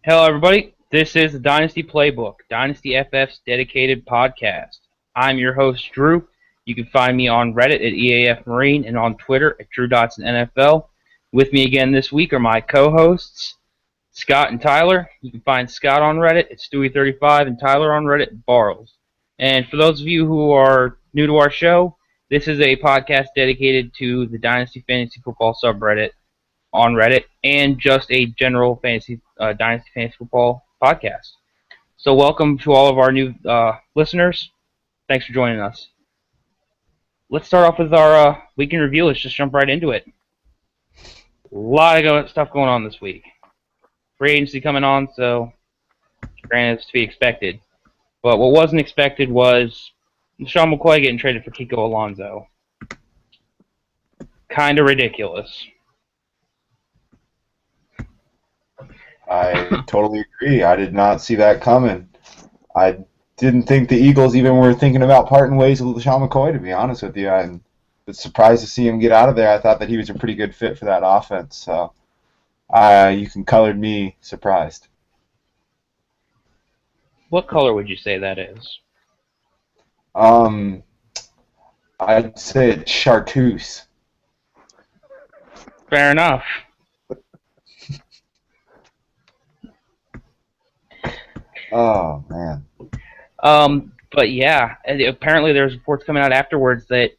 Hello, everybody. This is the Dynasty Playbook, Dynasty FF's dedicated podcast. I'm your host, Drew. You can find me on Reddit at EAF Marine and on Twitter at DrewDotsonNFL. With me again this week are my co-hosts, Scott and Tyler. You can find Scott on Reddit at Stewie35 and Tyler on Reddit at Barles. And for those of you who are new to our show, this is a podcast dedicated to the Dynasty Fantasy Football subreddit on Reddit and just a general Dynasty Fantasy Football podcast. So welcome to all of our new listeners. Thanks for joining us. Let's start off with our week in review. Let's just jump right into it. A lot of stuff going on this week. Free agency coming on, so granted it's to be expected. But what wasn't expected was Sean McCoy getting traded for Kiko Alonso. Kind of ridiculous. I totally agree. I did not see that coming. I didn't think the Eagles even were thinking about parting ways with LaShawn McCoy, to be honest with you. I'm surprised to see him get out of there. I thought that he was a pretty good fit for that offense. So you can color me surprised. What color would you say that is? I'd say it's chartreuse. Fair enough. Oh, man. But yeah, apparently there's reports coming out afterwards that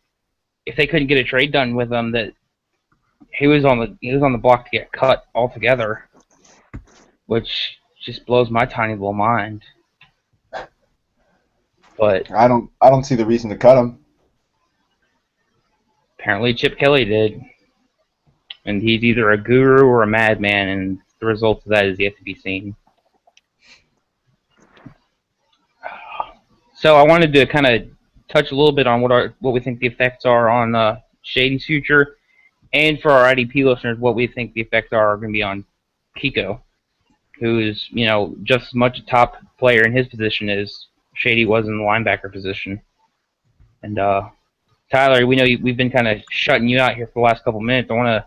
if they couldn't get a trade done with him, that he was on the block to get cut altogether, which just blows my tiny little mind. But I don't see the reason to cut him. Apparently Chip Kelly did, and he's either a guru or a madman, and the result of that is yet to be seen. So I wanted to kind of touch a little bit on what we think the effects are on Shady's future, and for our IDP listeners, what we think the effects are going to be on Kiko, who is just as much a top player in his position as Shady was in the linebacker position. And Tyler, we know we've been kind of shutting you out here for the last couple minutes. I want to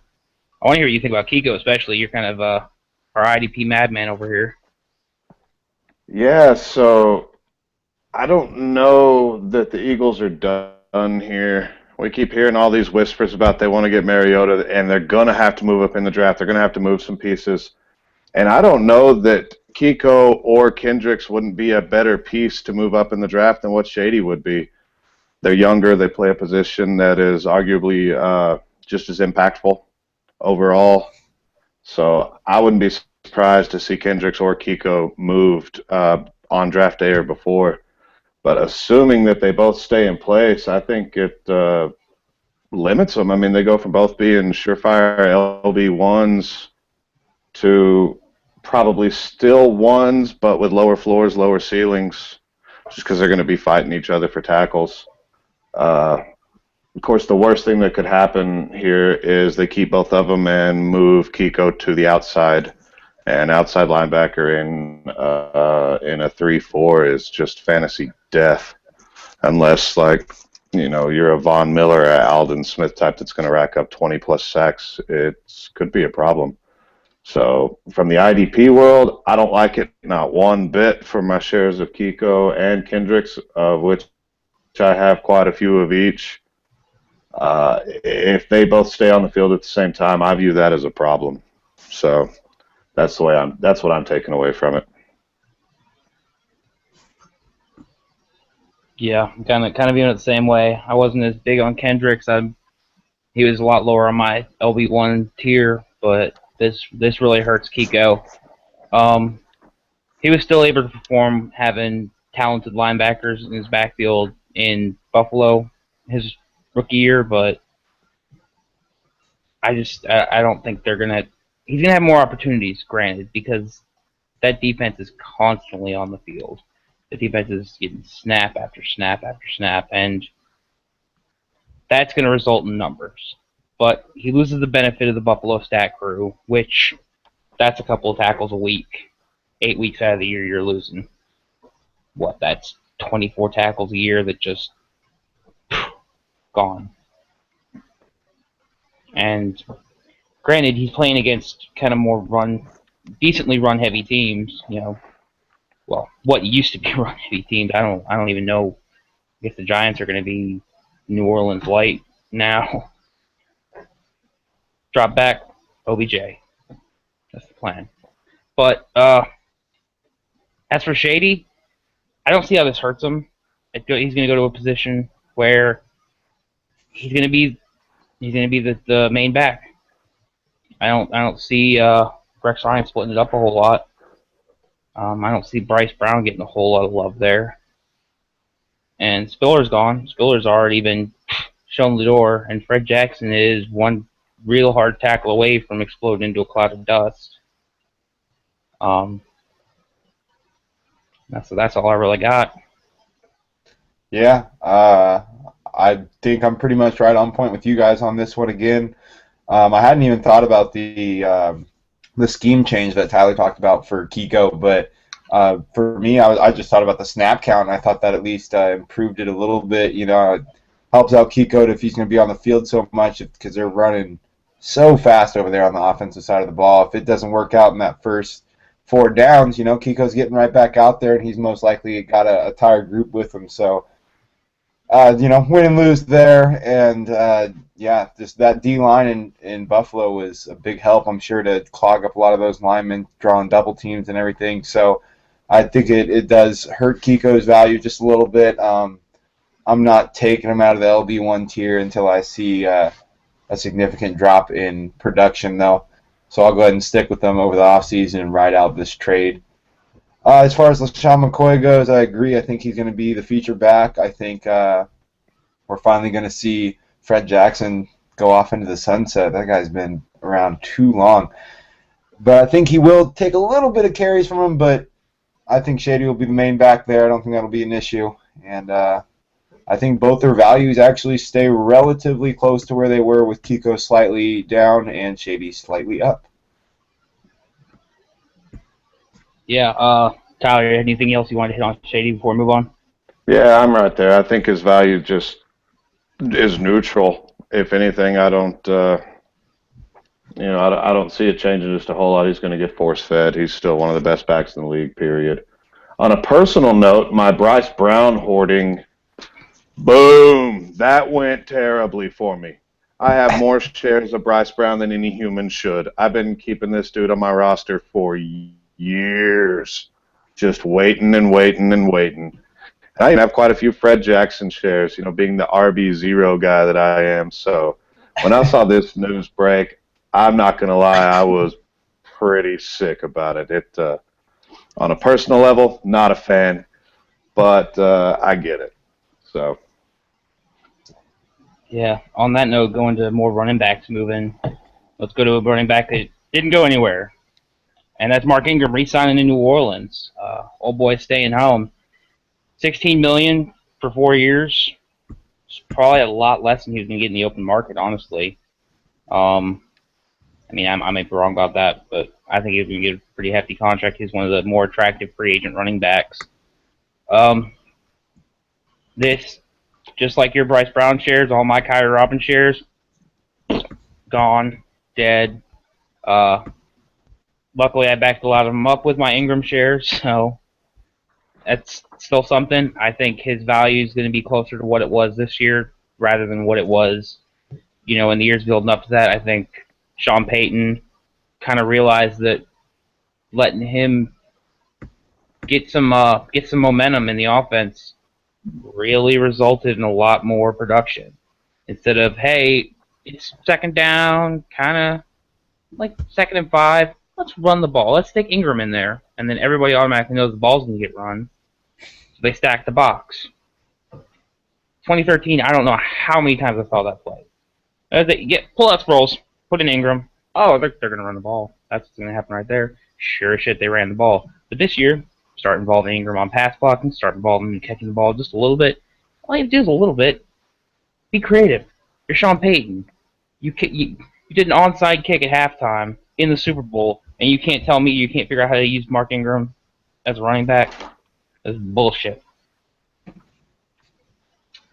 hear what you think about Kiko, especially. You're kind of our IDP madman over here. Yeah, so I don't know that the Eagles are done here. We keep hearing all these whispers about they want to get Mariota, and they're going to have to move up in the draft. They're going to have to move some pieces. And I don't know that Kiko or Kendricks wouldn't be a better piece to move up in the draft than what Shady would be. They're younger. They play a position that is arguably just as impactful overall. So I wouldn't be surprised to see Kendricks or Kiko moved on draft day or before. But assuming that they both stay in place, I think it limits them. I mean, they go from both being surefire LB1s to probably still ones, but with lower floors, lower ceilings, just because they're going to be fighting each other for tackles. Of course, the worst thing that could happen here is they keep both of them and move Kiko to the outside. And outside linebacker in a 3-4 is just fantasy death, unless you're a Von Miller or Aldon Smith type that's going to rack up 20+ sacks. It could be a problem. So from the IDP world, I don't like it not one bit for my shares of Kiko and Kendricks, of which I have quite a few of each. If they both stay on the field at the same time, I view that as a problem. So that's what I'm taking away from it. Yeah, I'm kind of viewing it the same way. I wasn't as big on Kendricks. He was a lot lower on my LB1 tier, but this really hurts Kiko. He was still able to perform having talented linebackers in his backfield in Buffalo his rookie year, but I don't think they're gonna. He's gonna have more opportunities, granted, because that defense is constantly on the field. The defense is getting snap after snap after snap, and that's going to result in numbers. But he loses the benefit of the Buffalo stat crew, which that's a couple of tackles a week. 8 weeks out of the year, you're losing. That's 24 tackles a year that just gone. And granted, he's playing against kind of more run decently run-heavy teams. Well, what used to be run-heavy teams. I don't even know if the Giants are going to be New Orleans light now. Drop back, OBJ. That's the plan. But as for Shady, I don't see how this hurts him. He's going to go to a position where he's going to be the main back. I don't see Rex Ryan splitting it up a whole lot. I don't see Bryce Brown getting a whole lot of love there. And Spiller's gone. Spiller's already been shown the door, and Fred Jackson is one real hard tackle away from exploding into a cloud of dust. That's all I really got. Yeah, I think I'm pretty much right on point with you guys on this one again. I hadn't even thought about the scheme change that Tyler talked about for Kiko, but for me, I just thought about the snap count, and I thought that at least improved it a little bit. It helps out Kiko if he's going to be on the field so much because they're running so fast over there on the offensive side of the ball. If it doesn't work out in that first 4 downs, Kiko's getting right back out there, and he's most likely got a tired group with him. So, win and lose there, and just that D-line in Buffalo was a big help, I'm sure, to clog up a lot of those linemen, drawing double teams and everything. So I think it does hurt Kiko's value just a little bit. I'm not taking him out of the LB1 tier until I see a significant drop in production, though. So I'll go ahead and stick with them over the offseason and ride out this trade. As far as LeSean McCoy goes, I agree. I think he's going to be the feature back. I think we're finally going to see Fred Jackson go off into the sunset. That guy's been around too long. But I think he will take a little bit of carries from him, but I think Shady will be the main back there. I don't think that'll be an issue. And I think both their values actually stay relatively close to where they were, with Kiko slightly down and Shady slightly up. Yeah, Tyler, anything else you want to hit on Shady before we move on? Yeah, I'm right there. I think his value just is neutral. If anything, I don't see it changing just a whole lot. He's going to get force-fed. He's still one of the best backs in the league, period. On a personal note, my Bryce Brown hoarding, boom, that went terribly for me. I have more shares of Bryce Brown than any human should. I've been keeping this dude on my roster for years, just waiting and waiting and waiting. And I even have quite a few Fred Jackson shares, being the RB0 guy that I am. So when I saw this news break, I'm not going to lie, I was pretty sick about it. On a personal level, not a fan, but I get it. So. Yeah, on that note, going to more running backs moving. Let's go to a running back that didn't go anywhere. And that's Mark Ingram re-signing in New Orleans. Old boy staying home. $16 million for 4 years. It's probably a lot less than he was going to get in the open market, honestly. I may be wrong about that, but I think he was going to get a pretty hefty contract. He's one of the more attractive free agent running backs. This, just like your Bryce Brown shares, all my Kyrie Robbins shares, gone, dead. Luckily, I backed a lot of them up with my Ingram shares, so that's still something. I think his value is going to be closer to what it was this year rather than what it was, in the years building up to that. I think Sean Payton kind of realized that letting him get some momentum in the offense really resulted in a lot more production. Instead of, hey, it's second down, kind of like 2nd and 5, let's run the ball. Let's stick Ingram in there. And then everybody automatically knows the ball's going to get run. So they stack the box. 2013, I don't know how many times I saw that play. They get pull-out rolls, put in Ingram. Oh, they're going to run the ball. That's what's going to happen right there. Sure as shit, they ran the ball. But this year, start involving Ingram on pass blocking, start involving him catching the ball just a little bit. All you have to do is a little bit. Be creative. You're Sean Payton. You did an onside kick at halftime in the Super Bowl, and you can't tell me you can't figure out how to use Mark Ingram as a running back? That's bullshit.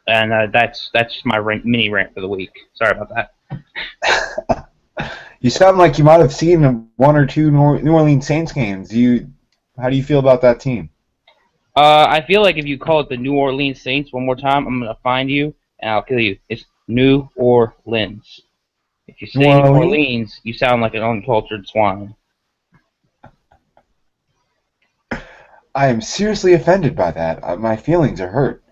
And that's my mini rant for the week. Sorry about that. You sound like you might have seen one or two New Orleans Saints games. How do you feel about that team? I feel like if you call it the New Orleans Saints one more time, I'm gonna find you and I'll kill you. It's New Orleans. If you New say New Orleans? Orleans, you sound like an uncultured swine. I am seriously offended by that. My feelings are hurt.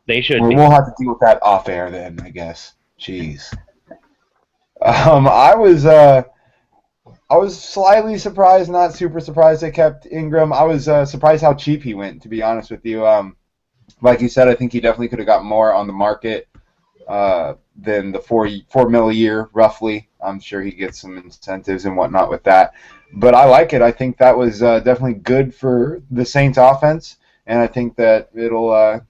They should be. We'll have to deal with that off air then, I guess. Jeez. I was slightly surprised, not super surprised they kept Ingram. I was surprised how cheap he went, to be honest with you. Like you said, I think he definitely could have got more on the market than the $4 million a year, roughly. I'm sure he gets some incentives and whatnot with that. But I like it. I think that was definitely good for the Saints offense, and I think that it'll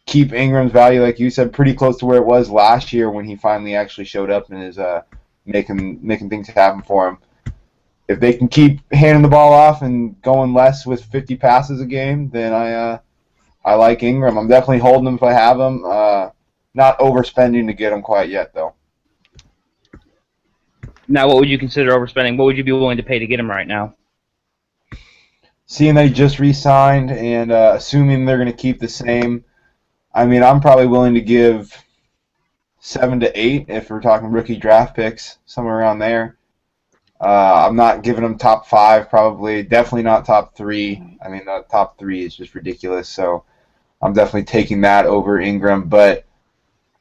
keep Ingram's value, like you said, pretty close to where it was last year when he finally actually showed up and is making things happen for him. If they can keep handing the ball off and going less with 50 passes a game, then I like Ingram. I'm definitely holding him if I have him. Not overspending to get him quite yet, though. Now, what would you consider overspending? What would you be willing to pay to get him right now? Seeing they just re-signed and assuming they're going to keep the same, I mean, I'm probably willing to give 7 to 8 if we're talking rookie draft picks, somewhere around there. I'm not giving them top 5, probably. Definitely not top 3. I mean, top 3 is just ridiculous. So I'm definitely taking that over Ingram. But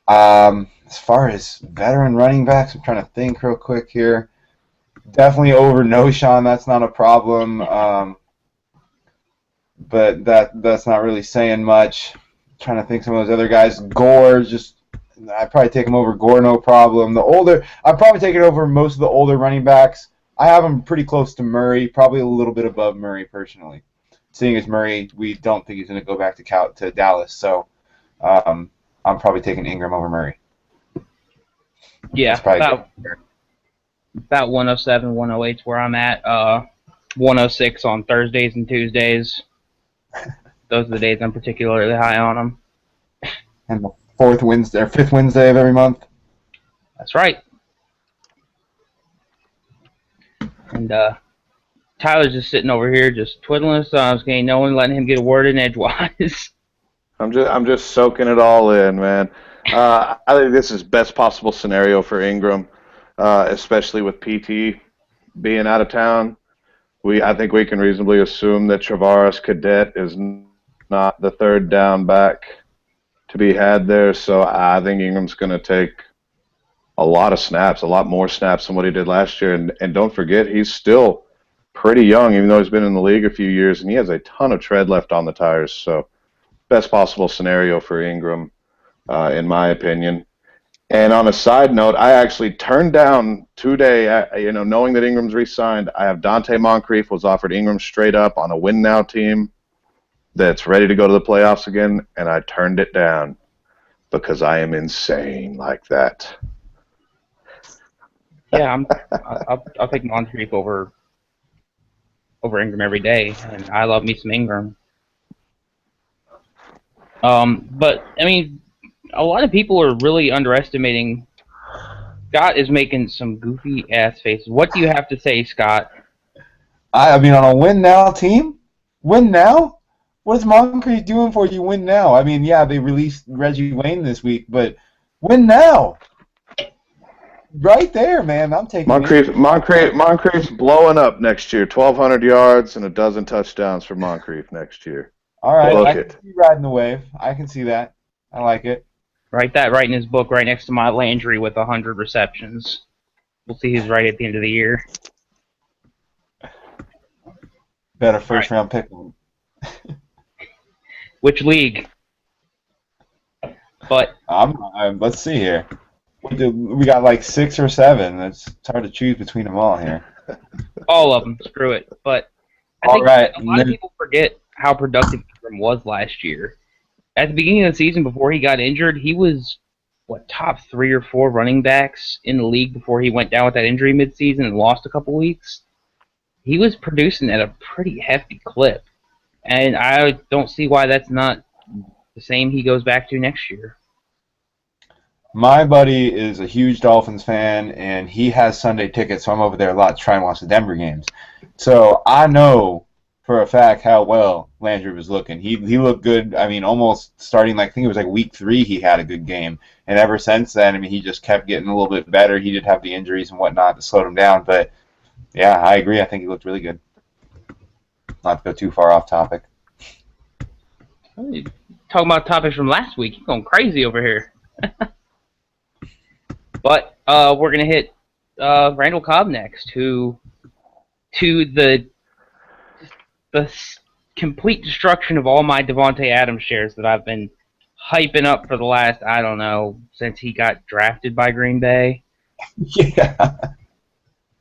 as far as veteran running backs, I'm trying to think real quick here. Definitely over Noshawn. That's not a problem. But that's not really saying much. I'm trying to think some of those other guys. Gore, I'd probably take him over Gore, no problem. I'd probably take it over most of the older running backs. I have him pretty close to Murray, probably a little bit above Murray personally. Seeing as Murray, we don't think he's going to go back to Dallas, so I'm probably taking Ingram over Murray. Yeah, about 107, 108 is where I'm at. 106 on Thursdays and Tuesdays. Those are the days I'm particularly high on them. And the fifth Wednesday of every month. That's right. And Tyler's just sitting over here, just twiddling his thumbs, getting no one letting him get a word in edgewise. I'm just soaking it all in, man. I think this is best possible scenario for Ingram, especially with PT being out of town. I think we can reasonably assume that Travaris Cadet is not the third down back to be had there. So I think Ingram's going to take a lot of snaps, a lot more snaps than what he did last year. And don't forget, he's still pretty young, even though he's been in the league a few years, and he has a ton of tread left on the tires. So best possible scenario for Ingram, in my opinion. And on a side note, I actually turned down today, knowing that Ingram's re-signed. I have Dante Moncrief was offered Ingram straight up on a win-now team that's ready to go to the playoffs again, and I turned it down because I am insane like that. Yeah, I'll take Moncrief over Ingram every day, and I love me some Ingram. But I mean, a lot of people are really underestimating. Scott is making some goofy ass faces. What do you have to say, Scott? I mean, on a win now team, win now. What is Moncrief doing for you? Win now. I mean, yeah, they released Reggie Wayne this week, but win now. Right there, man. I'm taking Moncrief's blowing up next year. 1,200 yards and a dozen touchdowns for Moncrief next year. All right, I can see riding the wave. I can see that. I like it. Write that right in his book, right next to my Landry with 100 receptions. We'll see who's right at the end of the year. Better first round pick. Which league? But let's see here. We got like 6 or 7. It's hard to choose between them all here. All of them. Screw it. But I think a lot of people forget how productive Ingram was last year. At the beginning of the season, before he got injured, he was, top 3 or 4 running backs in the league before he went down with that injury midseason and lost a couple weeks. He was producing at a pretty hefty clip. And I don't see why that's not the same he goes back to next year. My buddy is a huge Dolphins fan, and he has Sunday tickets, so I'm over there a lot to try and watch the Denver games. So I know for a fact how well Landry was looking. He looked good. I mean, almost starting like I think it was like week 3 he had a good game, and ever since then, I mean, he just kept getting a little bit better. He did have the injuries and whatnot that slowed him down, but yeah, I agree. I think he looked really good. Not to go too far off topic. Talking about topics from last week, you're going crazy over here. But we're gonna hit Randall Cobb next, who, to the complete destruction of all my Devontae Adams shares that I've been hyping up for the last, I don't know, since he got drafted by Green Bay. Yeah.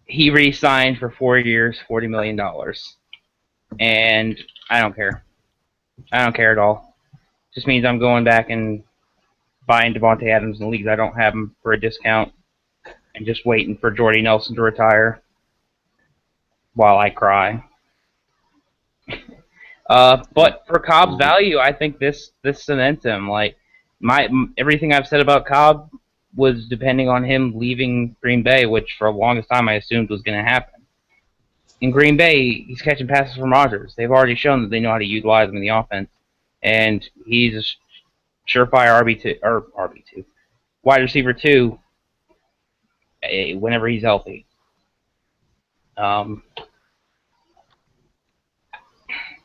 He re-signed for 4 years, $40 million. And I don't care. I don't care at all. Just means I'm going back and buying Devontae Adams in leagues I don't have him for a discount and just waiting for Jordy Nelson to retire while I cry. But for Cobb's value, I think this cements him. Like everything I've said about Cobb was depending on him leaving Green Bay, which for the longest time I assumed was going to happen. In Green Bay, he's catching passes from Rodgers. They've already shown that they know how to utilize him in the offense, and he's a surefire RB2, wide receiver 2, whenever he's healthy. I'm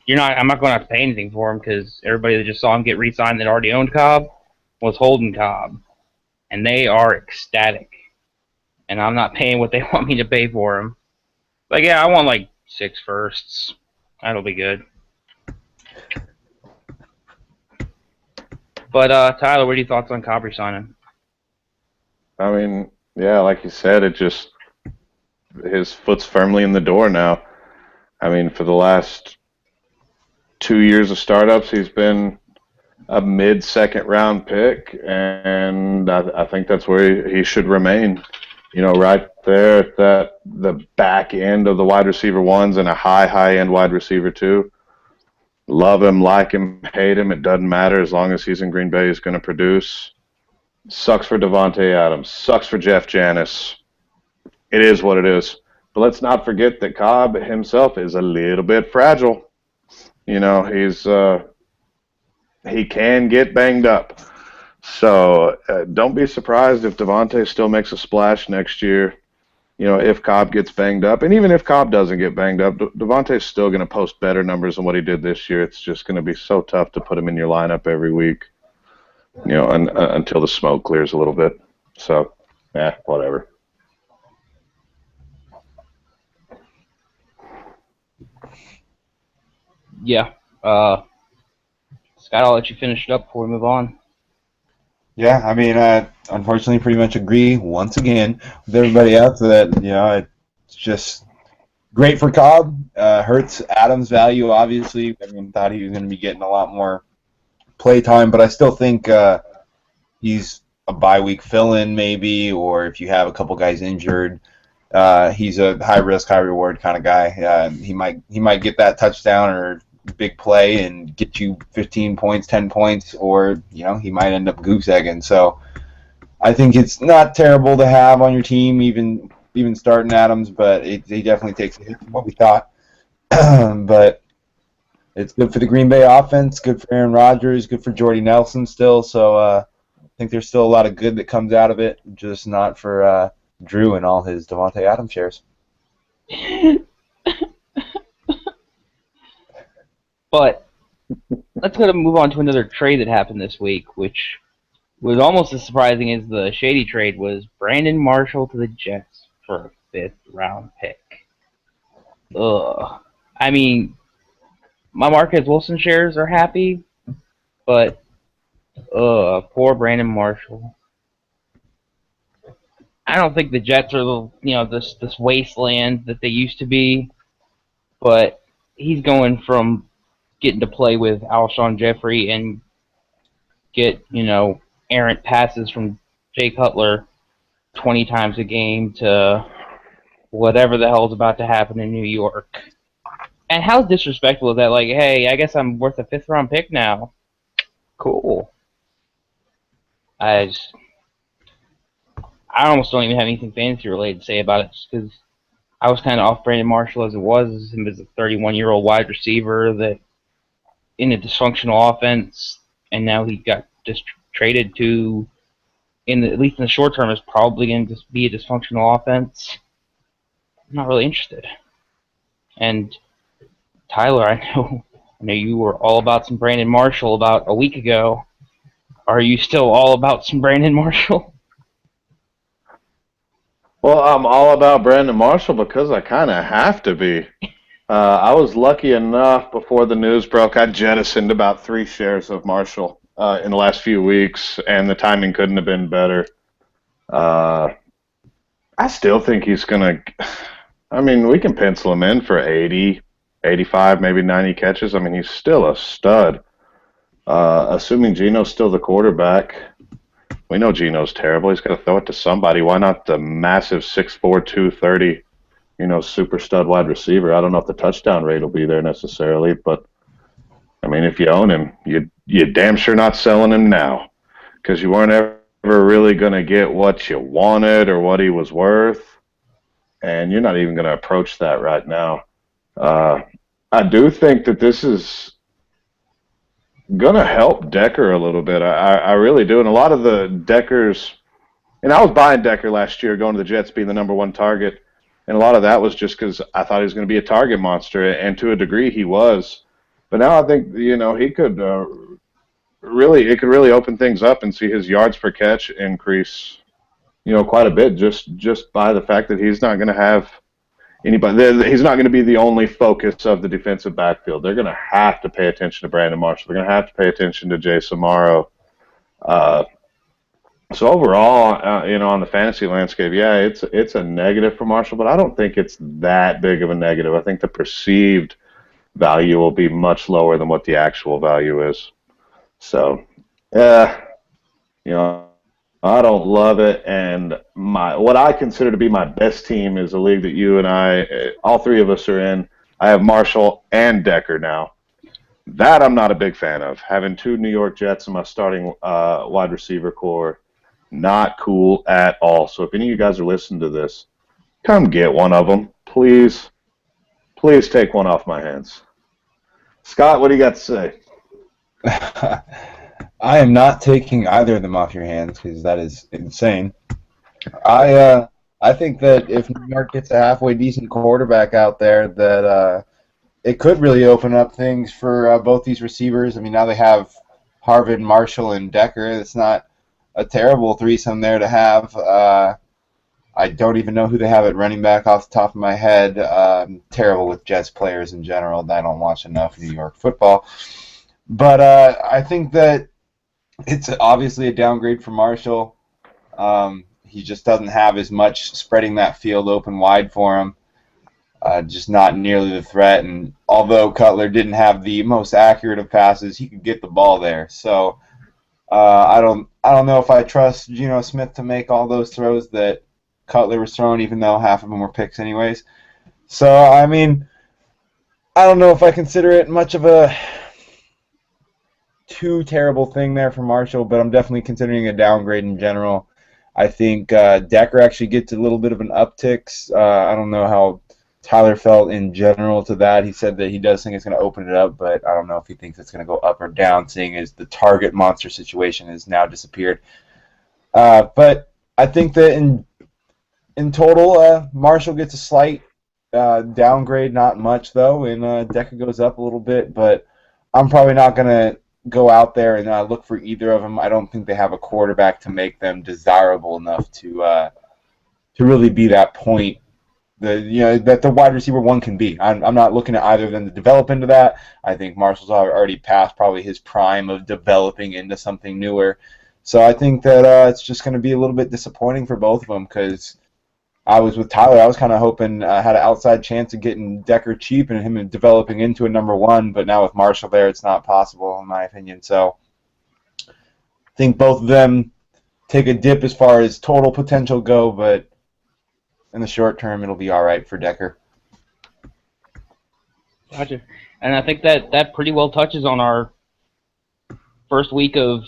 not going to have to pay anything for him because everybody that just saw him get re-signed that already owned Cobb was holding Cobb, and they are ecstatic. And I'm not paying what they want me to pay for him. Like, yeah, I want like 6 firsts. That'll be good. But Tyler, what are your thoughts on Cobb re-signing? I mean, yeah, like you said, his foot's firmly in the door now. I mean, for the last 2 years of startups, he's been a mid-second round pick, and I think that's where he should remain. You know, right there at the back end of the wide receiver ones and a high-end wide receiver 2. Love him, like him, hate him, it doesn't matter. As long as he's in Green Bay, he's going to produce. Sucks for Devontae Adams. Sucks for Jeff Janis. It is what it is. But let's not forget that Cobb himself is a little bit fragile. You know, he can get banged up. So don't be surprised if Devontae still makes a splash next year. You know, if Cobb gets banged up, and even if Cobb doesn't get banged up, Devontae's still going to post better numbers than what he did this year. It's just going to be so tough to put him in your lineup every week, you know, until the smoke clears a little bit. So, yeah, whatever. Yeah. Scott, I'll let you finish it up before we move on. Yeah, I mean, unfortunately, pretty much agree once again with everybody else that, you know, it's just great for Cobb. Hurts Adams' value, obviously. Everyone thought he was going to be getting a lot more play time, but I still think he's a bye-week fill-in maybe, or if you have a couple guys injured, he's a high-risk, high-reward kind of guy. He might get that touchdown or big play and get you 15 points, 10 points, or, you know, he might end up goose egging. So I think it's not terrible to have on your team, even starting Adams, but he definitely takes a hit from what we thought. But it's good for the Green Bay offense, good for Aaron Rodgers, good for Jordy Nelson still. So I think there's still a lot of good that comes out of it, just not for Drew and all his Devontae Adams shares. But let's go to move on to another trade that happened this week, which was almost as surprising as the shady trade was Brandon Marshall to the Jets for a 5th-round pick. Ugh. I mean, my Marquez Wilson shares are happy, but poor Brandon Marshall. I don't think the Jets are this wasteland that they used to be, but he's going from getting to play with Alshon Jeffrey and get, errant passes from Jay Cutler 20 times a game to whatever the hell's about to happen in New York. And how disrespectful is that? Like, hey, I guess I'm worth a 5th-round pick now. Cool. I almost don't even have anything fantasy related to say about it, just because I was kind of off Brandon Marshall as it was, him as a 31-year-old wide receiver that in a dysfunctional offense, and now he got just traded to, at least in the short term, is probably going to just be a dysfunctional offense. I'm not really interested. And Tyler, I know you were all about some Brandon Marshall about a week ago. Are you still all about some Brandon Marshall? Well, I'm all about Brandon Marshall because I kind of have to be. I was lucky enough before the news broke, I jettisoned about 3 shares of Marshall in the last few weeks, and the timing couldn't have been better. I still think he's going to. I mean, we can pencil him in for 80, 85, maybe 90 catches. I mean, he's still a stud. Assuming Geno's still the quarterback. We know Geno's terrible. He's got to throw it to somebody. Why not the massive 6'4", 230, super stud wide receiver? I don't know if the touchdown rate will be there necessarily, but, I mean, if you own him, you're damn sure not selling him now because you weren't ever really going to get what you wanted or what he was worth, and you're not even going to approach that right now. I do think that this is gonna help Decker a little bit. I really do. And a lot of the Deckers, and I was buying Decker last year, going to the Jets being the number 1 target, and a lot of that was just because I thought he was going to be a target monster, and to a degree he was. But now I think he could it could really open things up and see his yards per catch increase, quite a bit just by the fact that he's not going to have anybody. He's not going to be the only focus of the defensive backfield. They're going to have to pay attention to Brandon Marshall. They're going to have to pay attention to Jay Samaro. So overall, on the fantasy landscape, yeah, it's a negative for Marshall, but I don't think it's that big of a negative. I think the perceived value will be much lower than what the actual value is. So, I don't love it, and what I consider to be my best team is a league that you and I, all 3 of us are in. I have Marshall and Decker now. That I'm not a big fan of. Having 2 New York Jets in my starting wide receiver core, not cool at all. So if any of you guys are listening to this, come get one of them. Please, please take one off my hands. Scott, what do you got to say? I am not taking either of them off your hands because that is insane. I think that if New York gets a halfway decent quarterback out there, that it could really open up things for both these receivers. I mean, now they have Harvin, Marshall, and Decker. It's not a terrible threesome there to have. I don't even know who they have at running back off the top of my head. I'm terrible with Jets players in general. I don't watch enough New York football. But I think that it's obviously a downgrade for Marshall. He just doesn't have as much spreading that field open wide for him. Just not nearly the threat. And although Cutler didn't have the most accurate of passes, he could get the ball there. So I don't know if I trust Geno Smith to make all those throws that Cutler was throwing, even though half of them were picks anyways. So, I mean, I don't know if I consider it much of a too terrible thing there for Marshall, but I'm definitely considering a downgrade in general. I think Decker actually gets a little bit of an uptick. I don't know how Tyler felt in general to that. He said that he does think it's going to open it up, but I don't know if he thinks it's going to go up or down, seeing as the target monster situation has now disappeared. But I think that in total, Marshall gets a slight downgrade, not much though, and Decker goes up a little bit, but I'm probably not going to go out there and look for either of them. I don't think they have a quarterback to make them desirable enough to really be that point that the wide receiver 1 can be. I'm not looking at either of them to develop into that. I think Marshall's already passed probably his prime of developing into something newer. So I think that it's just going to be a little bit disappointing for both of them because I was with Tyler. I was kind of hoping I had an outside chance of getting Decker cheap and him developing into a number 1, but now with Marshall there, it's not possible in my opinion. So I think both of them take a dip as far as total potential go, but in the short term, it'll be all right for Decker. Gotcha. And I think that pretty well touches on our first week of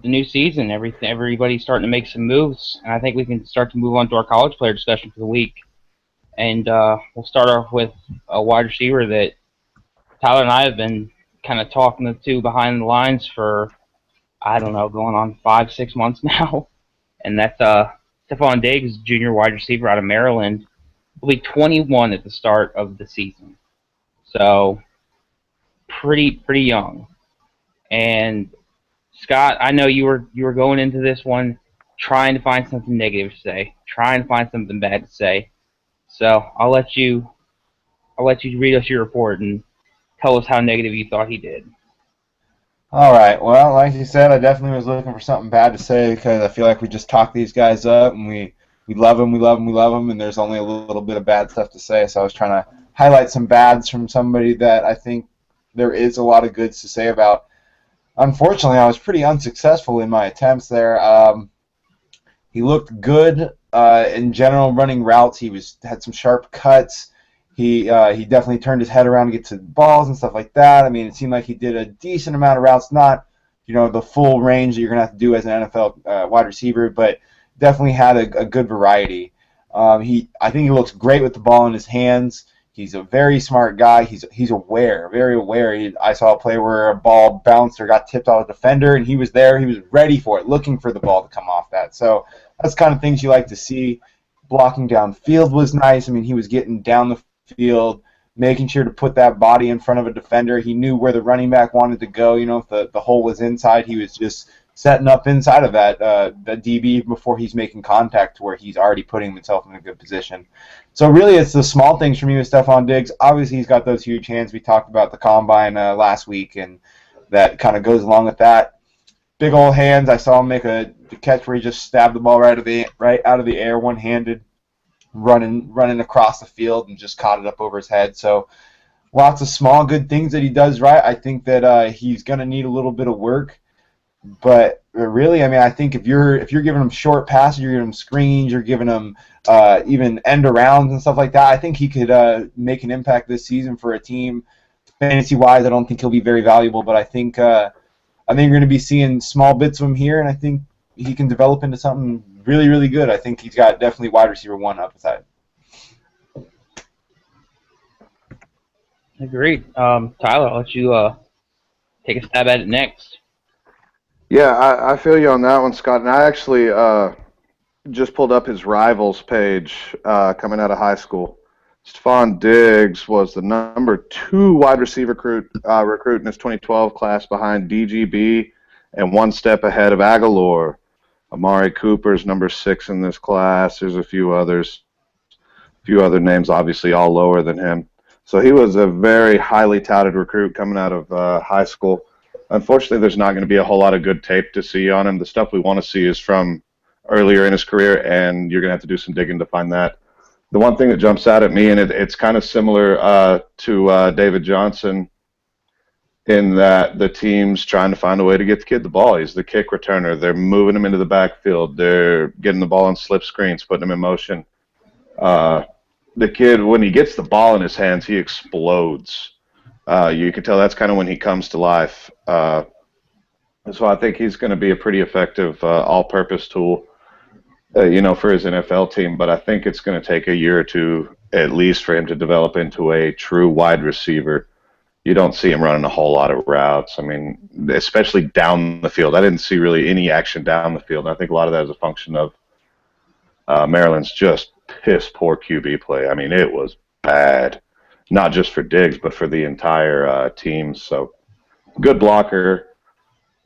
the new season. Everybody's starting to make some moves, and I think we can start to move on to our college player discussion for the week. And we'll start off with a wide receiver that Tyler and I have been kind of talking to behind the lines for, I don't know, going on 5, 6 months now. And that's Stephon Diggs, junior wide receiver out of Maryland. Will be 21 at the start of the season. So pretty young. And Scott, I know you were going into this one trying to find something negative to say, trying to find something bad to say. So I'll let you read us your report and tell us how negative you thought he did. All right. Well, like you said, I definitely was looking for something bad to say because I feel like we just talk these guys up and we love them, and there's only a little bit of bad stuff to say. So I was trying to highlight some bads from somebody that I think there is a lot of goods to say about. Unfortunately, I was pretty unsuccessful in my attempts there. He looked good in general running routes. He had some sharp cuts. He definitely turned his head around to get to balls and stuff like that. I mean, it seemed like he did a decent amount of routes, not the full range that you're gonna have to do as an NFL wide receiver, but definitely had a good variety. I think he looks great with the ball in his hands. He's a very smart guy. He's aware, very aware. I saw a play where a ball bounced or got tipped off a defender, and he was there. He was ready for it, looking for the ball to come off that. So that's the kind of things you like to see. Blocking downfield was nice. I mean, he was getting down the field, making sure to put that body in front of a defender. He knew where the running back wanted to go. If the hole was inside, he was just setting up inside of that DB before he's making contact to where he's already putting himself in a good position. So really it's the small things for me with Stephon Diggs. Obviously he's got those huge hands. We talked about the combine last week, and that kind of goes along with that. Big old hands. I saw him make the catch where he just stabbed the ball right out of the air, one-handed, running across the field and just caught it up over his head. So lots of small good things that he does right. I think that he's going to need a little bit of work. But really, I mean, I think if you're giving him short passes, you're giving him screens, you're giving him even end arounds and stuff like that, I think he could make an impact this season for a team. Fantasy-wise, I don't think he'll be very valuable, but I think you're going to be seeing small bits of him here, and I think he can develop into something really, really good. I think he's got definitely wide receiver 1 upside. Agreed. Tyler, I'll let you take a stab at it next. Yeah, I feel you on that one, Scott. And I actually just pulled up his rivals page coming out of high school. Stephon Diggs was the number 2 wide receiver recruit in his 2012 class behind DGB and one step ahead of Aguilar. Amari Cooper's number 6 in this class. There's a few other names, obviously all lower than him. So he was a very highly touted recruit coming out of high school. Unfortunately, there's not going to be a whole lot of good tape to see on him. The stuff we want to see is from earlier in his career, and you're going to have to do some digging to find that. The one thing that jumps out at me, and it's kind of similar to David Johnson, in that the team's trying to find a way to get the kid the ball. He's the kick returner. They're moving him into the backfield. They're getting the ball on slip screens, putting him in motion. The kid, when he gets the ball in his hands, he explodes. You can tell that's kind of when he comes to life. So I think he's going to be a pretty effective all-purpose tool, for his NFL team. But I think it's going to take a year or two at least for him to develop into a true wide receiver. You don't see him running a whole lot of routes. I mean, especially down the field. I didn't see really any action down the field. And I think a lot of that is a function of Maryland's just piss-poor QB play. I mean, it was bad. Not just for Diggs, but for the entire team. So, good blocker.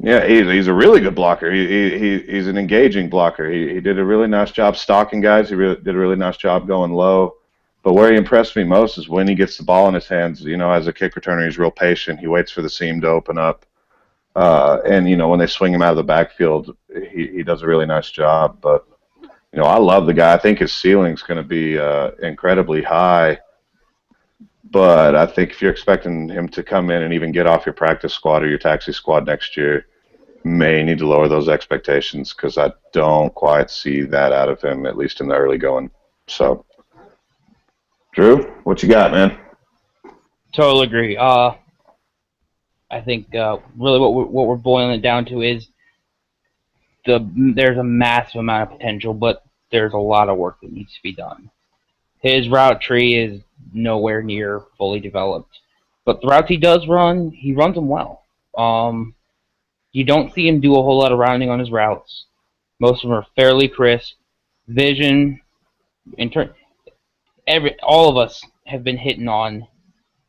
Yeah, he's a really good blocker. He's an engaging blocker. He did a really nice job stalking guys. He did a really nice job going low. But where he impressed me most is when he gets the ball in his hands. As a kick returner, he's real patient. He waits for the seam to open up. And when they swing him out of the backfield, he does a really nice job. But, I love the guy. I think his ceiling's going to be incredibly high. But I think if you're expecting him to come in and even get off your practice squad or your taxi squad next year, may need to lower those expectations because I don't quite see that out of him, at least in the early going. So, Drew, what you got, man? Totally agree. I think really what we're boiling it down to is there's a massive amount of potential, but there's a lot of work that needs to be done. His route tree is nowhere near fully developed, but the routes he does run, he runs them well. You don't see him do a whole lot of rounding on his routes. Most of them are fairly crisp. Vision, all of us have been hitting on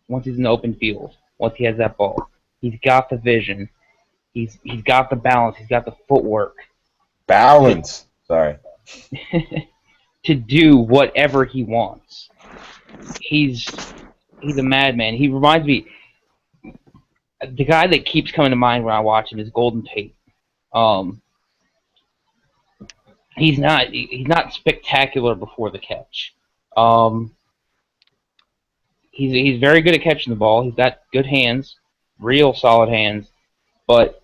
once he's in the open field, once he has that ball. He's got the vision. He's got the balance. He's got the footwork. Balance. Sorry. To do whatever he wants. He's a madman. He reminds me. The guy that keeps coming to mind when I watch him is Golden Tate. He's not spectacular before the catch. He's very good at catching the ball. He's got good hands, real solid hands. But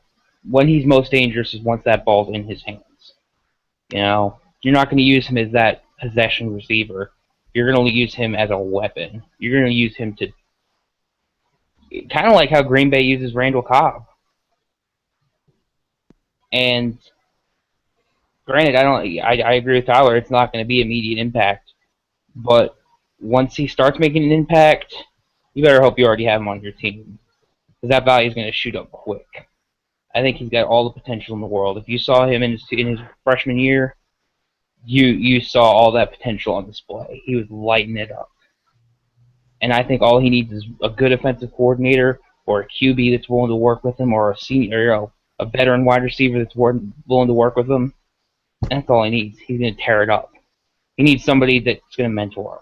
when he's most dangerous is once that ball's in his hands. You know, you're not going to use him as that possession receiver. You're going to use him as a weapon. You're going to use him to kind of like how Green Bay uses Randall Cobb. And granted, I agree with Tyler. It's not going to be immediate impact, but once he starts making an impact, you better hope you already have him on your team, because that value is going to shoot up quick. I think he's got all the potential in the world. If you saw him in his freshman year, you saw all that potential on display. He was lighting it up. And I think all he needs is a good offensive coordinator or a QB that's willing to work with him, or a senior, a veteran wide receiver that's willing to work with him. That's all he needs. He's going to tear it up. He needs somebody that's going to mentor him.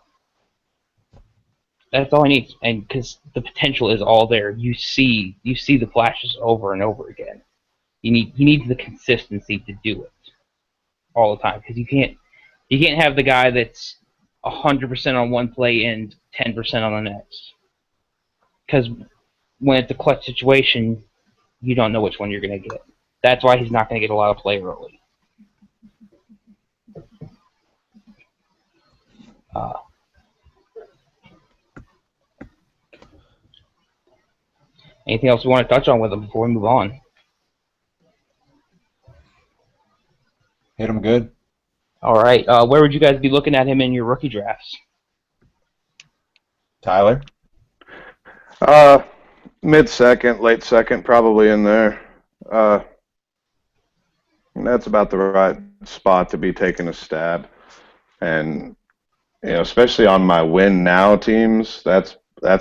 That's all he needs, and because the potential is all there, you see the flashes over and over again. He needs the consistency to do it all the time, because you can't have the guy that's 100% on one play and 10% on the next. Because when it's a clutch situation, you don't know which one you're going to get. That's why he's not going to get a lot of play early. Anything else we want to touch on with him before we move on? Hit him good. All right. Where would you guys be looking at him in your rookie drafts? Tyler? Mid-second, late second, probably in there. That's about the right spot to be taking a stab. And, especially on my win now teams, that's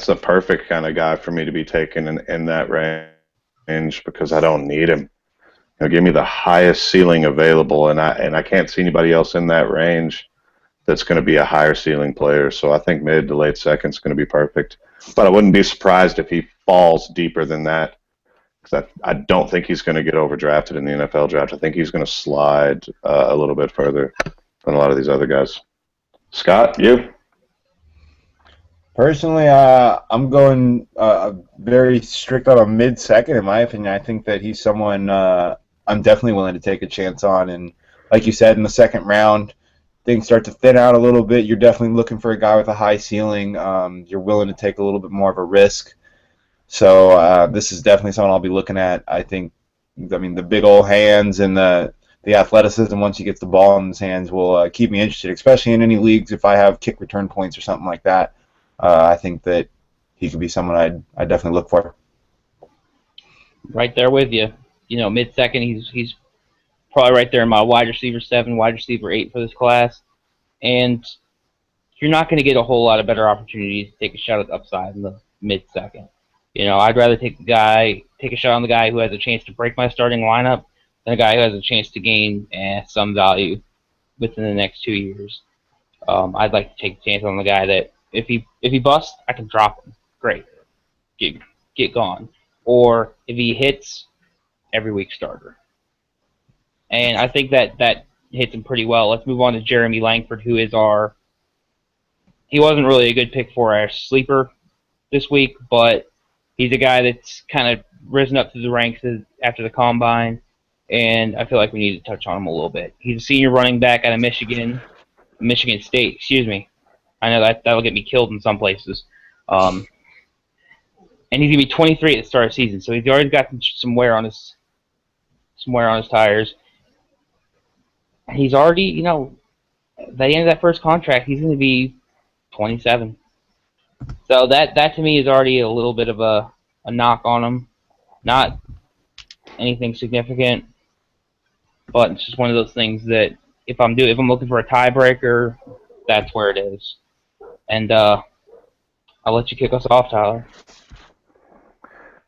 the perfect kind of guy for me to be taking in that range, because I don't need him. Give me the highest ceiling available, and I can't see anybody else in that range that's going to be a higher ceiling player. So I think mid to late second is going to be perfect. But I wouldn't be surprised if he falls deeper than that, because I don't think he's going to get overdrafted in the NFL draft. I think he's going to slide a little bit further than a lot of these other guys. Scott, you? Personally, I'm going very strict on a mid-second, in my opinion. I think that he's someone I'm definitely willing to take a chance on. And like you said, in the second round, things start to thin out a little bit. You're definitely looking for a guy with a high ceiling. You're willing to take a little bit more of a risk. So this is definitely someone I'll be looking at. I mean, the big old hands and the athleticism once he gets the ball in his hands will keep me interested, especially in any leagues if I have kick return points or something like that. I think that he could be someone I'd definitely look for. Right there with you. Mid-second, he's probably right there in my wide receiver 7, wide receiver 8 for this class. And you're not going to get a whole lot of better opportunities to take a shot at the upside in the mid-second. I'd rather take a shot on the guy who has a chance to break my starting lineup than a guy who has a chance to gain some value within the next 2 years. I'd like to take a chance on the guy that if he busts, I can drop him. Great. Get gone. Or if he hits, every week starter. And I think that hits him pretty well. Let's move on to Jeremy Langford, who is he wasn't really a good pick for our sleeper this week, but he's a guy that's kind of risen up through the ranks after the combine, and I feel like we need to touch on him a little bit. He's a senior running back out of Michigan State, excuse me. I know that'll get me killed in some places. And he's going to be 23 at the start of the season, so he's already got some wear on his tires. He's already, at the end of that first contract, he's going to be 27. So that to me is already a little bit of a knock on him. Not anything significant, but it's just one of those things that if I'm looking for a tiebreaker, that's where it is. And I'll let you kick us off, Tyler.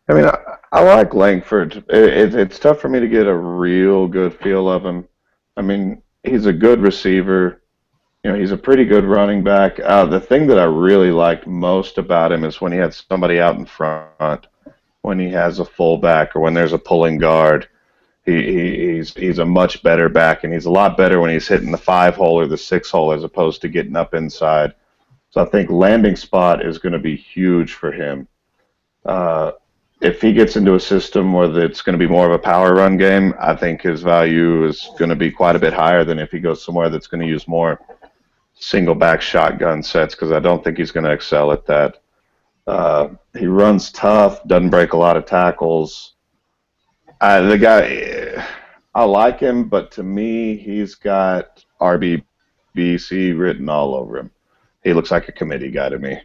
I mean, I like Langford. It's tough for me to get a real good feel of him. I mean, he's a good receiver. He's a pretty good running back. The thing that I really liked most about him is when he had somebody out in front, when he has a fullback or when there's a pulling guard. He's a much better back, and he's a lot better when he's hitting the 5-hole or the 6-hole as opposed to getting up inside. So I think landing spot is going to be huge for him. If he gets into a system where it's going to be more of a power run game, I think his value is going to be quite a bit higher than if he goes somewhere that's going to use more single back shotgun sets, because I don't think he's going to excel at that. He runs tough, doesn't break a lot of tackles. The guy, I like him, but to me, he's got RBBC written all over him. He looks like a committee guy to me.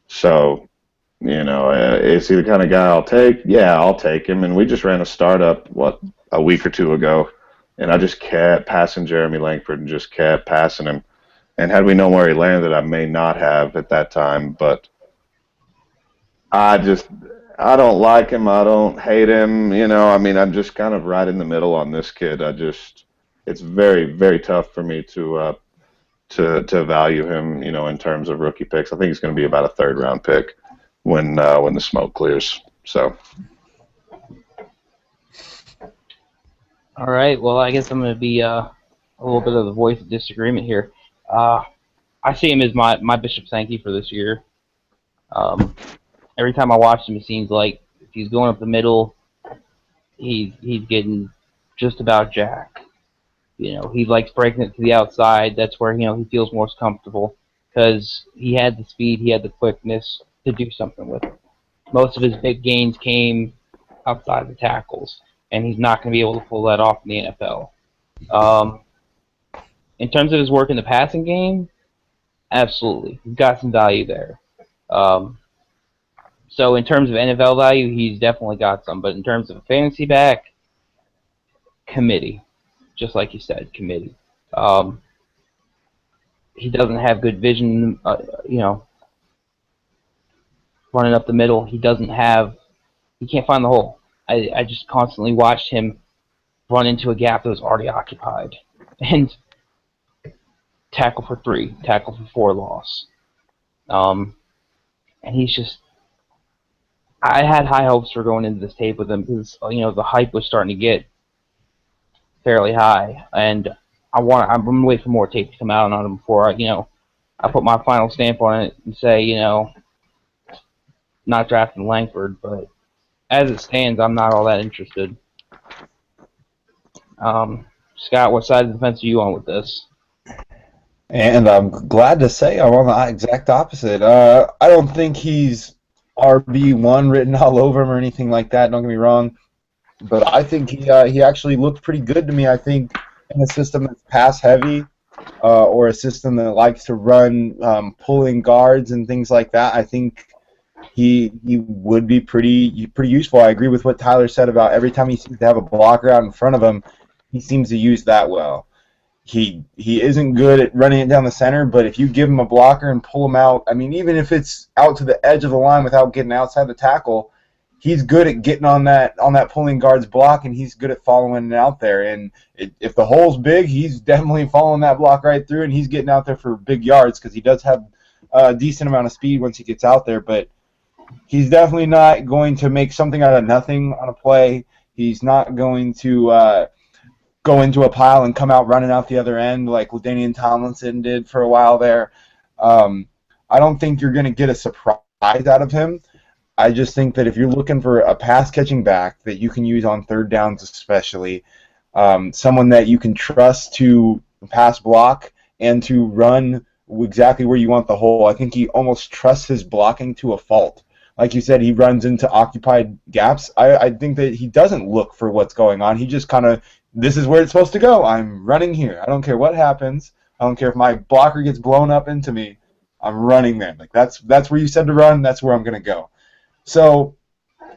So, is he the kind of guy I'll take? Yeah, I'll take him. And we just ran a startup, a week or two ago, and I just kept passing Jeremy Langford and just kept passing him. And had we known where he landed, I may not have at that time, but I don't like him. I don't hate him. I'm just kind of right in the middle on this kid. It's very, very tough for me to value him, in terms of rookie picks. I think he's going to be about a third-round pick when the smoke clears. So. All right. Well, I guess I'm going to be a little bit of the voice of disagreement here. I see him as my Bishop Sankey for this year. Every time I watch him, it seems like if he's going up the middle, he's getting just about jack. He likes breaking it to the outside. That's where he feels most comfortable because he had the speed, he had the quickness to do something with it. Most of his big gains came outside the tackles, and he's not going to be able to pull that off in the NFL. In terms of his work in the passing game, absolutely, he's got some value there. So in terms of NFL value, he's definitely got some. But in terms of a fantasy back, committee. Just like you said, committee. He doesn't have good vision, running up the middle. He can't find the hole. I just constantly watched him run into a gap that was already occupied. And tackle for 3, tackle for 4 loss. And he's just... I had high hopes for going into this tape with him because, the hype was starting to get fairly high. And I'm going to wait for more tape to come out on him before I put my final stamp on it and say, not drafting Langford. But as it stands, I'm not all that interested. Scott, what side of the fence are you on with this? And I'm glad to say I'm on the exact opposite. I don't think he's RB1 written all over him or anything like that, don't get me wrong. But I think he actually looked pretty good to me. I think in a system that's pass-heavy or a system that likes to run pulling guards and things like that, I think he would be pretty useful. I agree with what Tyler said about every time he seems to have a blocker out in front of him, he seems to use that well. He isn't good at running it down the center, but if you give him a blocker and pull him out, even if it's out to the edge of the line without getting outside the tackle, he's good at getting on that pulling guard's block, and he's good at following it out there. And if the hole's big, he's definitely following that block right through, and he's getting out there for big yards because he does have a decent amount of speed once he gets out there. But he's definitely not going to make something out of nothing on a play. He's not going to go into a pile and come out running out the other end like LaDainian Tomlinson did for a while there. I don't think you're going to get a surprise out of him. I just think that if you're looking for a pass-catching back that you can use on third downs especially, someone that you can trust to pass block and to run exactly where you want the hole, I think he almost trusts his blocking to a fault. Like you said, he runs into occupied gaps. I think that he doesn't look for what's going on. He just kind of this is where it's supposed to go. I'm running here. I don't care what happens. I don't care if my blocker gets blown up into me. I'm running there. Like that's where you said to run. That's where I'm going to go. So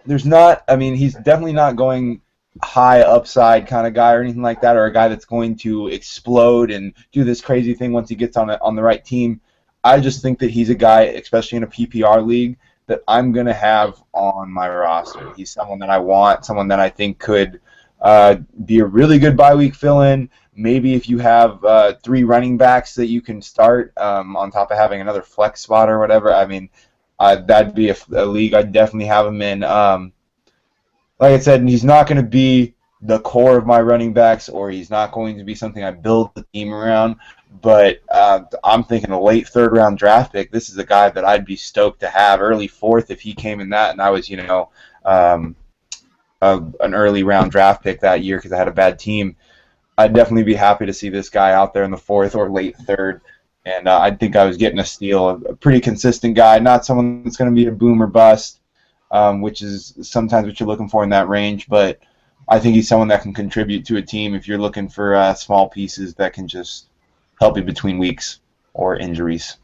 there's not. I mean, he's definitely not going high upside kind of guy or anything like that, or a guy that's going to explode and do this crazy thing once he gets on the right team. I just think that he's a guy, especially in a PPR league, that I'm going to have on my roster. He's someone that I want, someone that I think could be a really good bye week fill-in. Maybe if you have 3 running backs that you can start on top of having another flex spot or whatever, I mean, that'd be a league I'd definitely have him in. Like I said, he's not going to be the core of my running backs, or he's not going to be something I build the team around. But I'm thinking a late 3rd round draft pick. This is a guy that I'd be stoked to have. Early 4th if he came in that, and I was, an early round draft pick that year because I had a bad team. I'd definitely be happy to see this guy out there in the 4th or late 3rd. And I think I was getting a steal, a pretty consistent guy, not someone that's going to be a boom or bust, which is sometimes what you're looking for in that range. But I think he's someone that can contribute to a team if you're looking for small pieces that can just help you between weeks or injuries.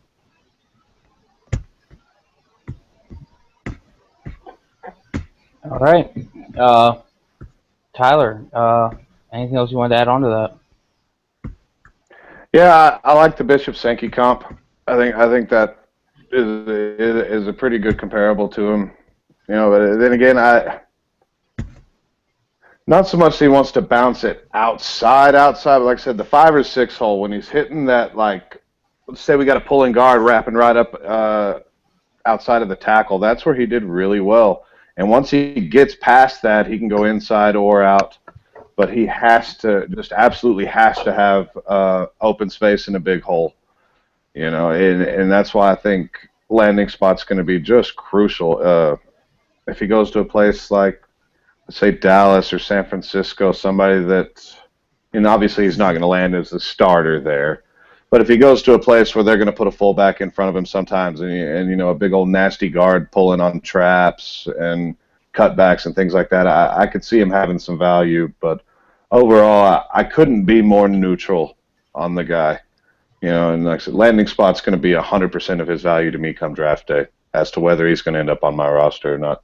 All right. Tyler, anything else you want to add on to that? Yeah, I like the Bishop Sankey comp. I think that is a pretty good comparable to him. But then again, not so much that he wants to bounce it outside, but like I said, the 5 or 6 hole, when he's hitting that, like, let's say we got a pulling guard wrapping right up outside of the tackle, that's where he did really well. And once he gets past that, he can go inside or out. But he absolutely has to have open space in a big hole. And that's why I think landing spot's going to be just crucial. If he goes to a place like, let's say, Dallas or San Francisco, somebody that, obviously he's not going to land as the starter there. But if he goes to a place where they're going to put a fullback in front of him sometimes and a big old nasty guard pulling on traps and cutbacks and things like that, I could see him having some value. But overall, I couldn't be more neutral on the guy. And like I said, landing spot's going to be 100% of his value to me come draft day as to whether he's going to end up on my roster or not.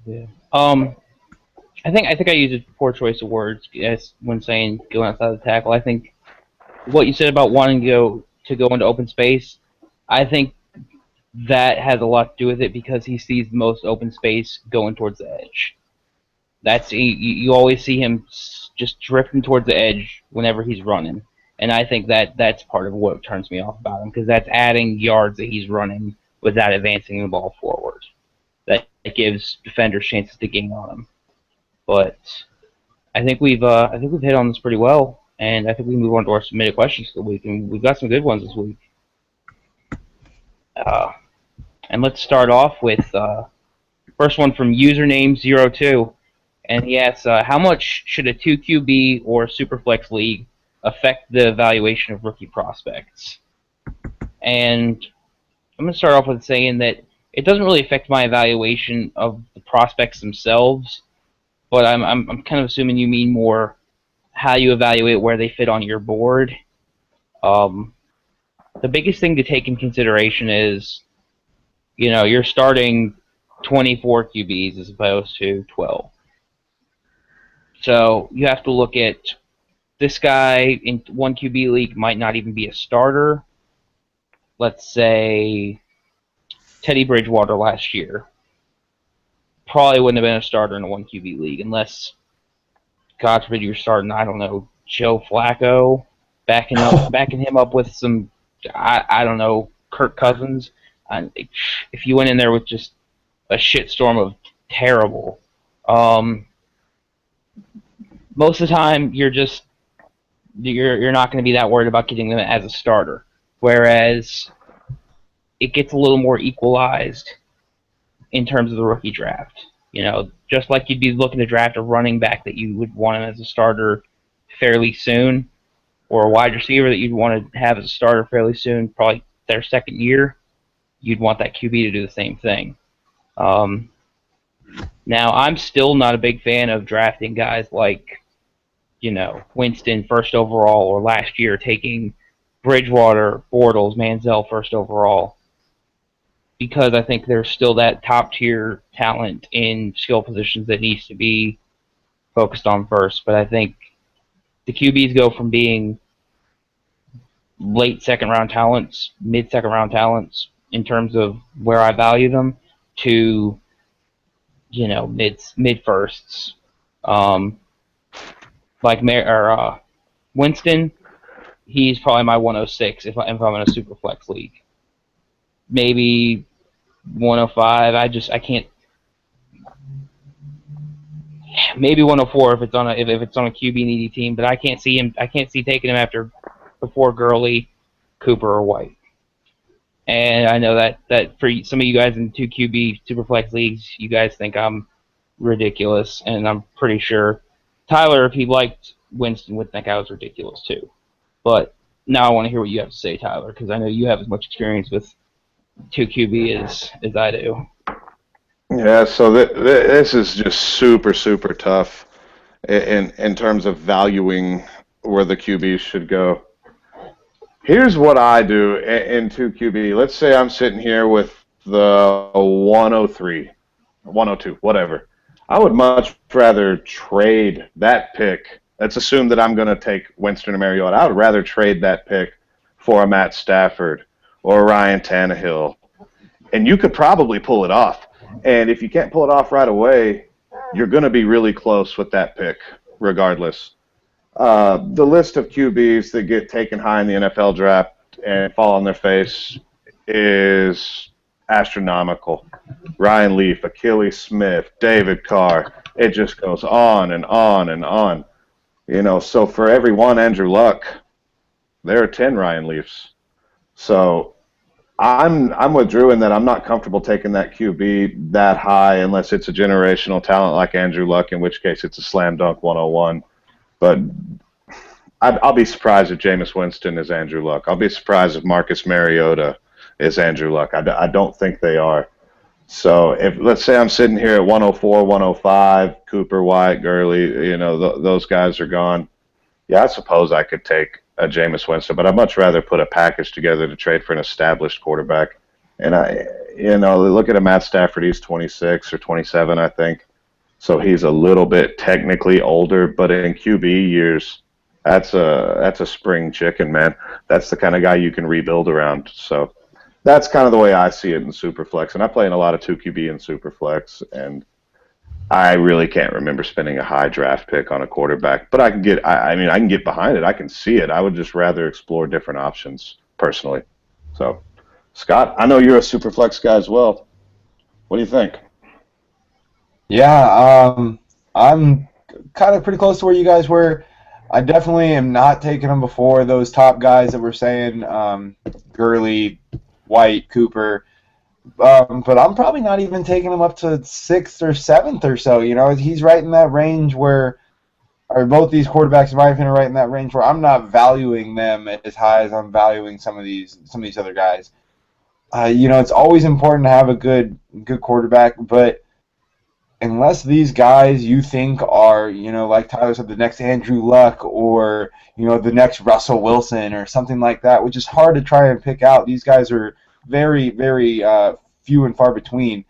Yeah. I think I use a poor choice of words when saying going outside the tackle. I think what you said about wanting to go into open space, I think that has a lot to do with it because he sees the most open space going towards the edge. You always see him just drifting towards the edge whenever he's running, and I think that's part of what turns me off about him because that's adding yards that he's running without advancing the ball forward. That gives defenders chances to gain on him. But I think we've hit on this pretty well, and I think we can move on to our submitted questions for the week, and we've got some good ones this week. And let's start off with first one from username02, and he asks, how much should a 2 QB or Superflex league affect the evaluation of rookie prospects? And I'm going to start off with saying that it doesn't really affect my evaluation of the prospects themselves, but I'm kind of assuming you mean more how you evaluate where they fit on your board. The biggest thing to take in consideration is, you're starting 24 QBs as opposed to 12. So you have to look at this guy in 1 QB league might not even be a starter. Let's say Teddy Bridgewater last year probably wouldn't have been a starter in a 1 QB league unless, God forbid, you're starting, I don't know, Joe Flacco, backing him up with some, I don't know, Kirk Cousins. And if you went in there with just a shitstorm of terrible, most of the time you're not going to be that worried about getting them as a starter. Whereas it gets a little more equalized in terms of the rookie draft. Just like you'd be looking to draft a running back that you would want him as a starter fairly soon, or a wide receiver that you'd want to have as a starter fairly soon, probably their second year, you'd want that QB to do the same thing. Now, I'm still not a big fan of drafting guys like Winston first overall, or last year taking Bridgewater, Bortles, Manziel first overall, because I think there's still that top tier talent in skill positions that needs to be focused on first. But I think the QBs go from being late second round talents, mid second round talents in terms of where I value them, to mid firsts. Like Winston, he's probably my 106 if I'm in a super flex league. Maybe 105. I can't. Maybe 104 if it's on a QB needy team, but I can't see taking him before Gurley, Cooper, or White. And I know that for some of you guys in 2 QB Superflex leagues, you guys think I'm ridiculous, and I'm pretty sure Tyler, if he liked Winston, would think I was ridiculous too. But now I want to hear what you have to say, Tyler, because I know you have as much experience with 2 QB as I do. Yeah, so this is just super, super tough in terms of valuing where the QBs should go. Here's what I do in 2 QB. Let's say I'm sitting here with the 103, 102, whatever. I would much rather trade that pick. Let's assume that I'm going to take Winston or Mariota. I would rather trade that pick for a Matt Stafford or a Ryan Tannehill. And you could probably pull it off. And if you can't pull it off right away, you're going to be really close with that pick, regardless. The list of QBs that get taken high in the NFL draft and fall on their face is astronomical. Ryan Leaf, Achilles Smith, David Carr. It just goes on and on and on. So for every one Andrew Luck, there are 10 Ryan Leafs. So I'm with Drew in that I'm not comfortable taking that QB that high unless it's a generational talent like Andrew Luck, in which case it's a slam dunk 101. But I'll be surprised if Jameis Winston is Andrew Luck. I'll be surprised if Marcus Mariota is Andrew Luck. I don't think they are. So if let's say I'm sitting here at 104, 105, Cooper, White, Gurley, those guys are gone. Yeah, I suppose I could take a Jameis Winston, but I'd much rather put a package together to trade for an established quarterback. And look at a Matt Stafford. He's 26 or 27, I think. So he's a little bit technically older, but in QB years, that's a spring chicken, man. That's the kind of guy you can rebuild around. So that's kind of the way I see it in Superflex. And I play in a lot of 2 QB in Superflex, and I really can't remember spending a high draft pick on a quarterback. But I can get behind it. I can see it. I would just rather explore different options personally. So, Scott, I know you're a Superflex guy as well. What do you think? Yeah, I'm kind of pretty close to where you guys were. I definitely am not taking them before those top guys that we're saying, Gurley, White, Cooper. But I'm probably not even taking him up to 6th or 7th or so. He's right in that range where, or both these quarterbacks, in my opinion, are right in that range where I'm not valuing them as high as I'm valuing some of these other guys. It's always important to have a good quarterback, but unless these guys you think are, like Tyler said, the next Andrew Luck or, the next Russell Wilson or something like that, which is hard to try and pick out. These guys are very, very few and far between.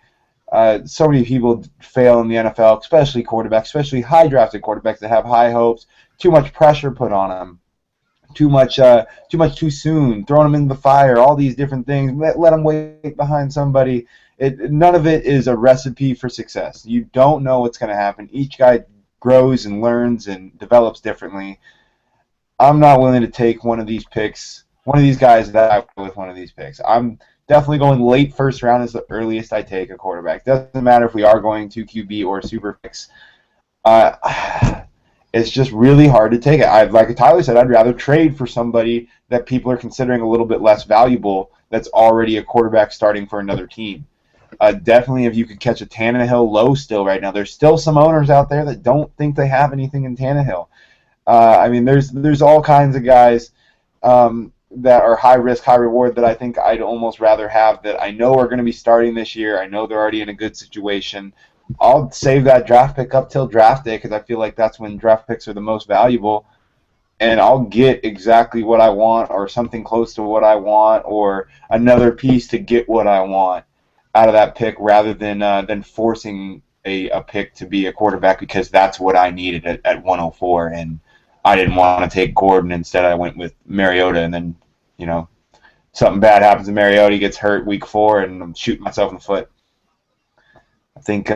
So many people fail in the NFL, especially quarterbacks, especially high-drafted quarterbacks that have high hopes, too much pressure put on them, too much too soon, throwing them in the fire, all these different things. Let them wait behind somebody. None of it is a recipe for success. You don't know what's going to happen. Each guy grows and learns and develops differently. I'm not willing to take one of these picks, one of these guys that I go with one of these picks. I'm definitely going late first round is the earliest I take a quarterback. Doesn't matter if we are going to QB or super picks. It's just really hard to take it. Like Tyler said, I'd rather trade for somebody that people are considering a little bit less valuable that's already a quarterback starting for another team. Definitely if you could catch a Tannehill low still right now. There's still some owners out there that don't think they have anything in Tannehill. There's all kinds of guys that are high risk, high reward that I think I'd almost rather have that I know are going to be starting this year. I know they're already in a good situation. I'll save that draft pick up till draft day because I feel like that's when draft picks are the most valuable. And I'll get exactly what I want or something close to what I want or another piece to get what I want out of that pick rather than forcing a pick to be a quarterback because that's what I needed at 104. And I didn't want to take Gordon. Instead, I went with Mariota. And then, something bad happens to Mariota. He gets hurt week 4, and I'm shooting myself in the foot. I think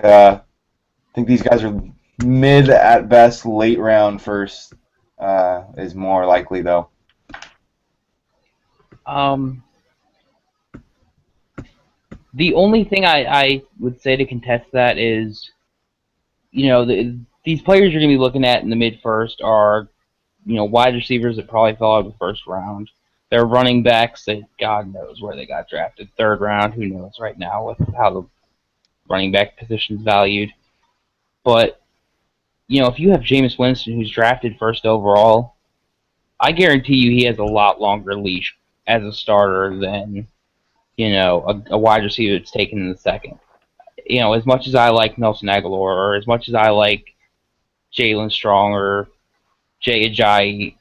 these guys are mid at best, late round first is more likely though. The only thing I would say to contest that is, these players you're going to be looking at in the mid-first are, wide receivers that probably fell out of the first round. They're running backs that God knows where they got drafted. Third round, who knows right now with how the running back position's valued. But, if you have Jameis Winston who's drafted first overall, I guarantee you he has a lot longer leash as a starter than, a wide receiver that's taken in the second. As much as I like Nelson Aguilar or as much as I like Jalen Strong or Jay Ajayi,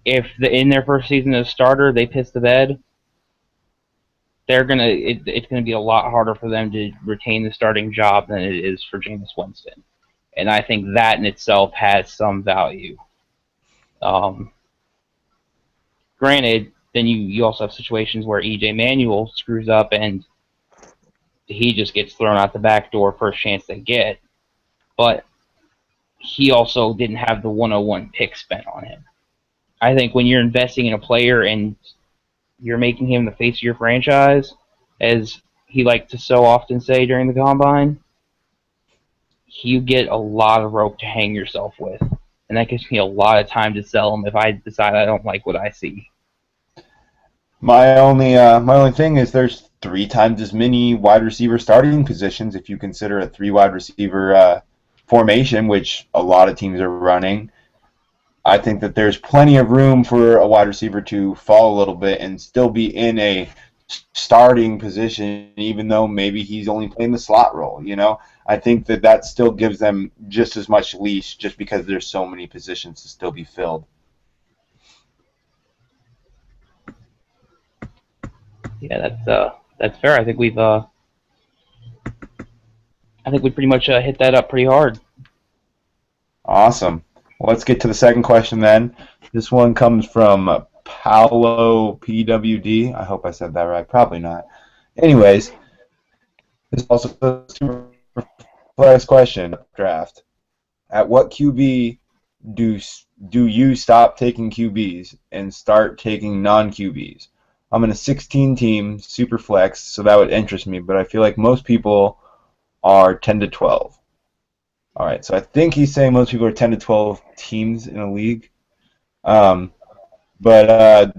if in their first season as a starter they piss the bed, it's gonna be a lot harder for them to retain the starting job than it is for Jameis Winston, and I think that in itself has some value. Granted, then you also have situations where E.J. Manuel screws up and he just gets thrown out the back door first chance they get, but he also didn't have the 101 pick spent on him. I think when you're investing in a player and you're making him the face of your franchise, as he liked to so often say during the Combine, you get a lot of rope to hang yourself with. And that gives me a lot of time to sell him if I decide I don't like what I see. My only thing is there's 3 times as many wide receiver starting positions if you consider a 3 wide receiver formation, which a lot of teams are running. I think that there's plenty of room for a wide receiver to fall a little bit and still be in a starting position, even though maybe he's only playing the slot role. I think that still gives them just as much leash, just because there's so many positions to still be filled. Yeah, that's fair. I think we pretty much hit that up pretty hard. Awesome. Well, let's get to the second question then. This one comes from Paolo PWD. I hope I said that right. Probably not. Anyways, this also goes to first question draft. At what QB do you stop taking QBs and start taking non-QBs? I'm in a 16-team super flex, so that would interest me, but I feel like most people are 10 to 12. All right, so I think he's saying most people are 10 to 12 teams in a league. But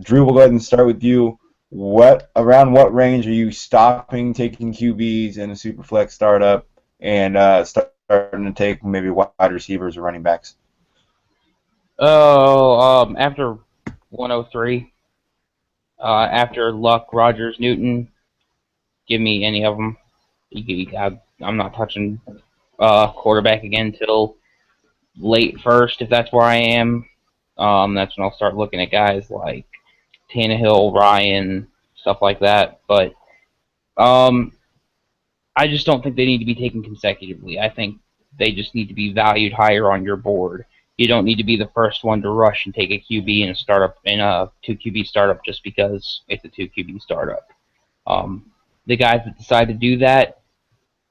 Drew, we'll go ahead and start with you. Around what range are you stopping taking QBs in a super flex startup and starting to take maybe wide receivers or running backs? After 103, after Luck, Rodgers, Newton, give me any of them. I'm not touching quarterback again till late first, if that's where I am. That's when I'll start looking at guys like Tannehill, Ryan, stuff like that. But I just don't think they need to be taken consecutively. I think they just need to be valued higher on your board. You don't need to be the first one to rush and take a QB in a 2 QB startup just because it's a 2 QB startup. The guys that decide to do that,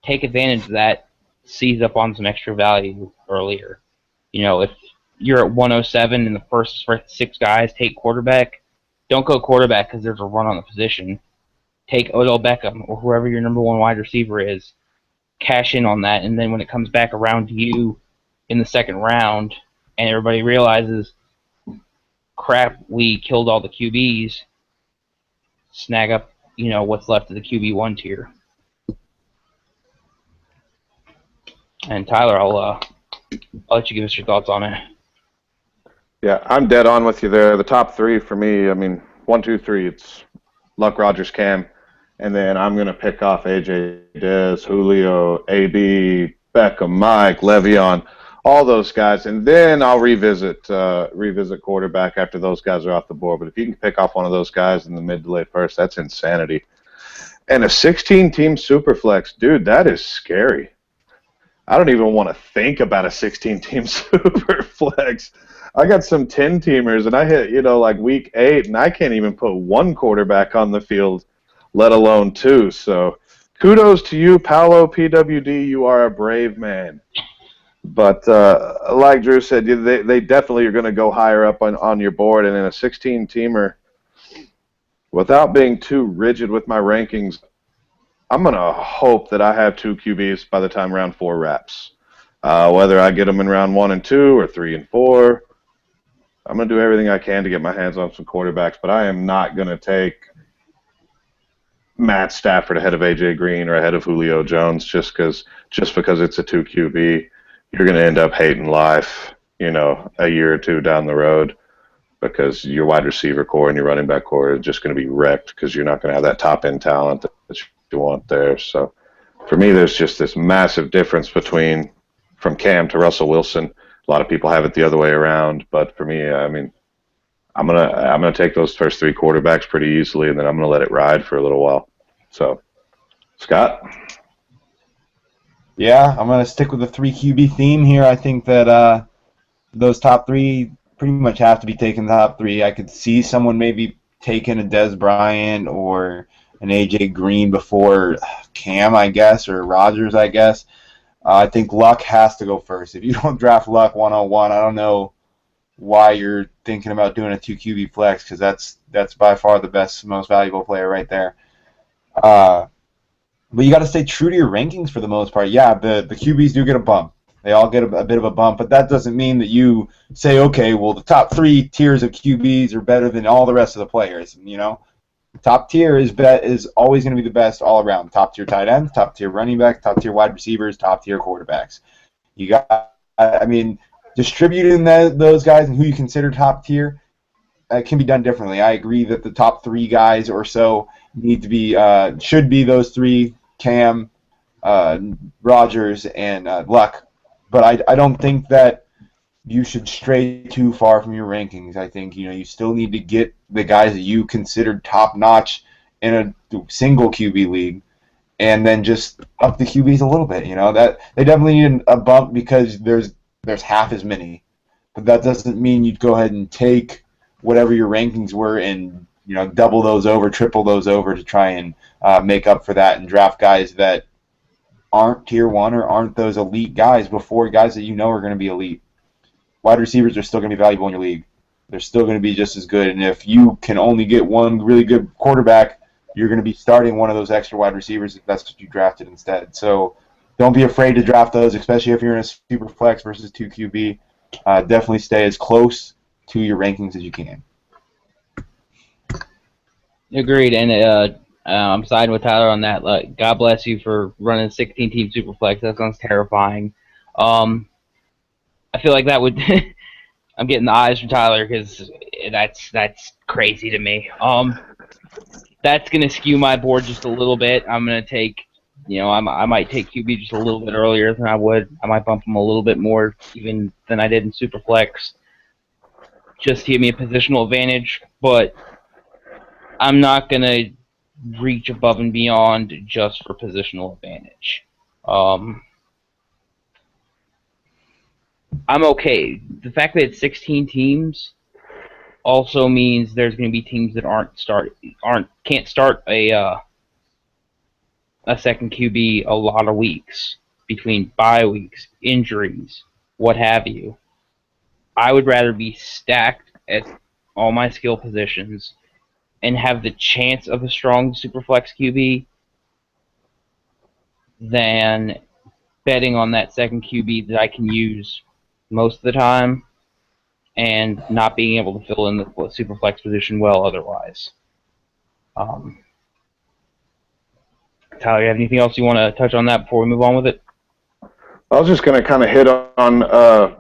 take advantage of that, seize up on some extra value earlier. If you're at 107 and the first 6 guys take quarterback, don't go quarterback because there's a run on the position. Take Odell Beckham or whoever your number 1 wide receiver is. Cash in on that, and then when it comes back around to you in the second round and everybody realizes, crap, we killed all the QBs, snag up, what's left of the QB1 tier. And Tyler, I'll let you give us your thoughts on it. Yeah, I'm dead on with you there. The top 3 for me, 1, 2, 3, it's Luck, Rodgers, Cam. and then I'm going to pick off AJ Dez, Julio, AB, Beckham, Mike, Le'Veon, all those guys, and then I'll revisit quarterback after those guys are off the board. But if you can pick off one of those guys in the mid to late first, that's insanity. And a 16-team superflex, dude, that is scary. I don't even want to think about a 16-team superflex. I got some 10-teamers, and I hit, like week 8, and I can't even put one quarterback on the field, let alone 2. So kudos to you, Paolo PWD. You are a brave man. But like Drew said, they definitely are going to go higher up on your board. And in a 16-teamer, without being too rigid with my rankings, I'm going to hope that I have 2 QBs by the time round 4 wraps. Whether I get them in round 1 and 2 or 3 and 4, I'm going to do everything I can to get my hands on some quarterbacks. But I am not going to take Matt Stafford ahead of A.J. Green or ahead of Julio Jones just because it's a 2 QB. You're going to end up hating life, a year or 2 down the road because your wide receiver core and your running back core are just going to be wrecked because you're not going to have that top-end talent that you want there. So for me, there's just this massive difference from Cam to Russell Wilson. A lot of people have it the other way around, but for me, I mean, I'm gonna take those first 3 quarterbacks pretty easily, and then I'm gonna let it ride for a little while. So, Scott? Yeah, I'm going to stick with the 3 QB theme here. I think that those top 3 pretty much have to be taken the top 3. I could see someone maybe taking a Dez Bryant or an A.J. Green before Cam, I guess, or Rodgers, I guess. I think Luck has to go first. If you don't draft Luck 101, I don't know why you're thinking about doing a 2 QB flex because that's by far the best, most valuable player right there. But you got to stay true to your rankings for the most part. Yeah, the QBs do get a bump. They all get a bit of a bump, but that doesn't mean that you say, okay, well, the top 3 tiers of QBs are better than all the rest of the players. Top tier is always going to be the best all around. Top tier tight ends, top tier running backs, top tier wide receivers, top tier quarterbacks. Distributing those guys and who you consider top tier can be done differently. I agree that the top 3 guys or so should be those 3: Cam, Rodgers, and Luck. But I don't think that you should stray too far from your rankings. I think you still need to get the guys that you considered top notch in a single QB league, and then just up the QBs a little bit. That they definitely need a bump because there's half as many, but that doesn't mean you'd go ahead and take whatever your rankings were and double those over, triple those over to try and make up for that and draft guys that aren't tier 1 or aren't those elite guys before guys that are going to be elite. Wide receivers are still going to be valuable in your league. They're still going to be just as good. And if you can only get one really good quarterback, you're going to be starting one of those extra wide receivers if that's what you drafted instead. So don't be afraid to draft those, especially if you're in a super flex versus 2 QB. Definitely stay as close to your rankings as you can. Agreed, and I'm siding with Tyler on that. God bless you for running 16-team superflex. That sounds terrifying. I feel like that would. I'm getting the eyes from Tyler because that's crazy to me. That's gonna skew my board just a little bit. I'm gonna take, I might take QB just a little bit earlier than I would. I might bump him a little bit more even than I did in superflex, just to give me a positional advantage. But I'm not gonna reach above and beyond just for positional advantage. I'm okay. The fact that it's 16 teams also means there's going to be teams that can't start a second QB a lot of weeks between bye weeks, injuries, what have you. I would rather be stacked at all my skill positions and have the chance of a strong superflex QB than betting on that second QB that I can use most of the time and not being able to fill in the superflex position well otherwise. Tyler, you have anything else you want to touch on that before we move on with it? I was just going to kind of hit on the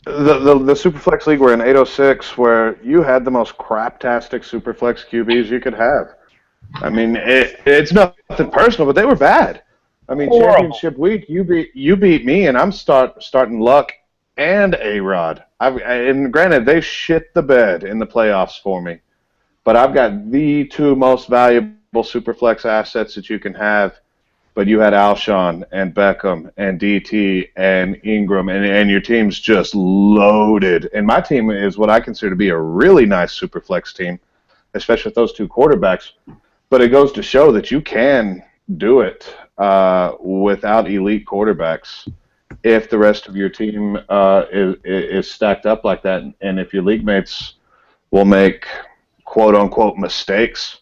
Superflex League. We're in 806, where you had the most craptastic Superflex QBs you could have. I mean, it's nothing personal, but they were bad. I mean, Horrible. championship week, you beat me, and I'm starting Luck and A-Rod. And granted, they shit the bed in the playoffs for me, but I've got the two most valuable superflex assets that you can have. But you had Alshon and Beckham and DT and Ingram, and your team's just loaded. And my team is what I consider to be a really nice superflex team, especially with those two quarterbacks. But it goes to show that you can do it without elite quarterbacks if the rest of your team is stacked up like that, and if your league mates will make quote-unquote mistakes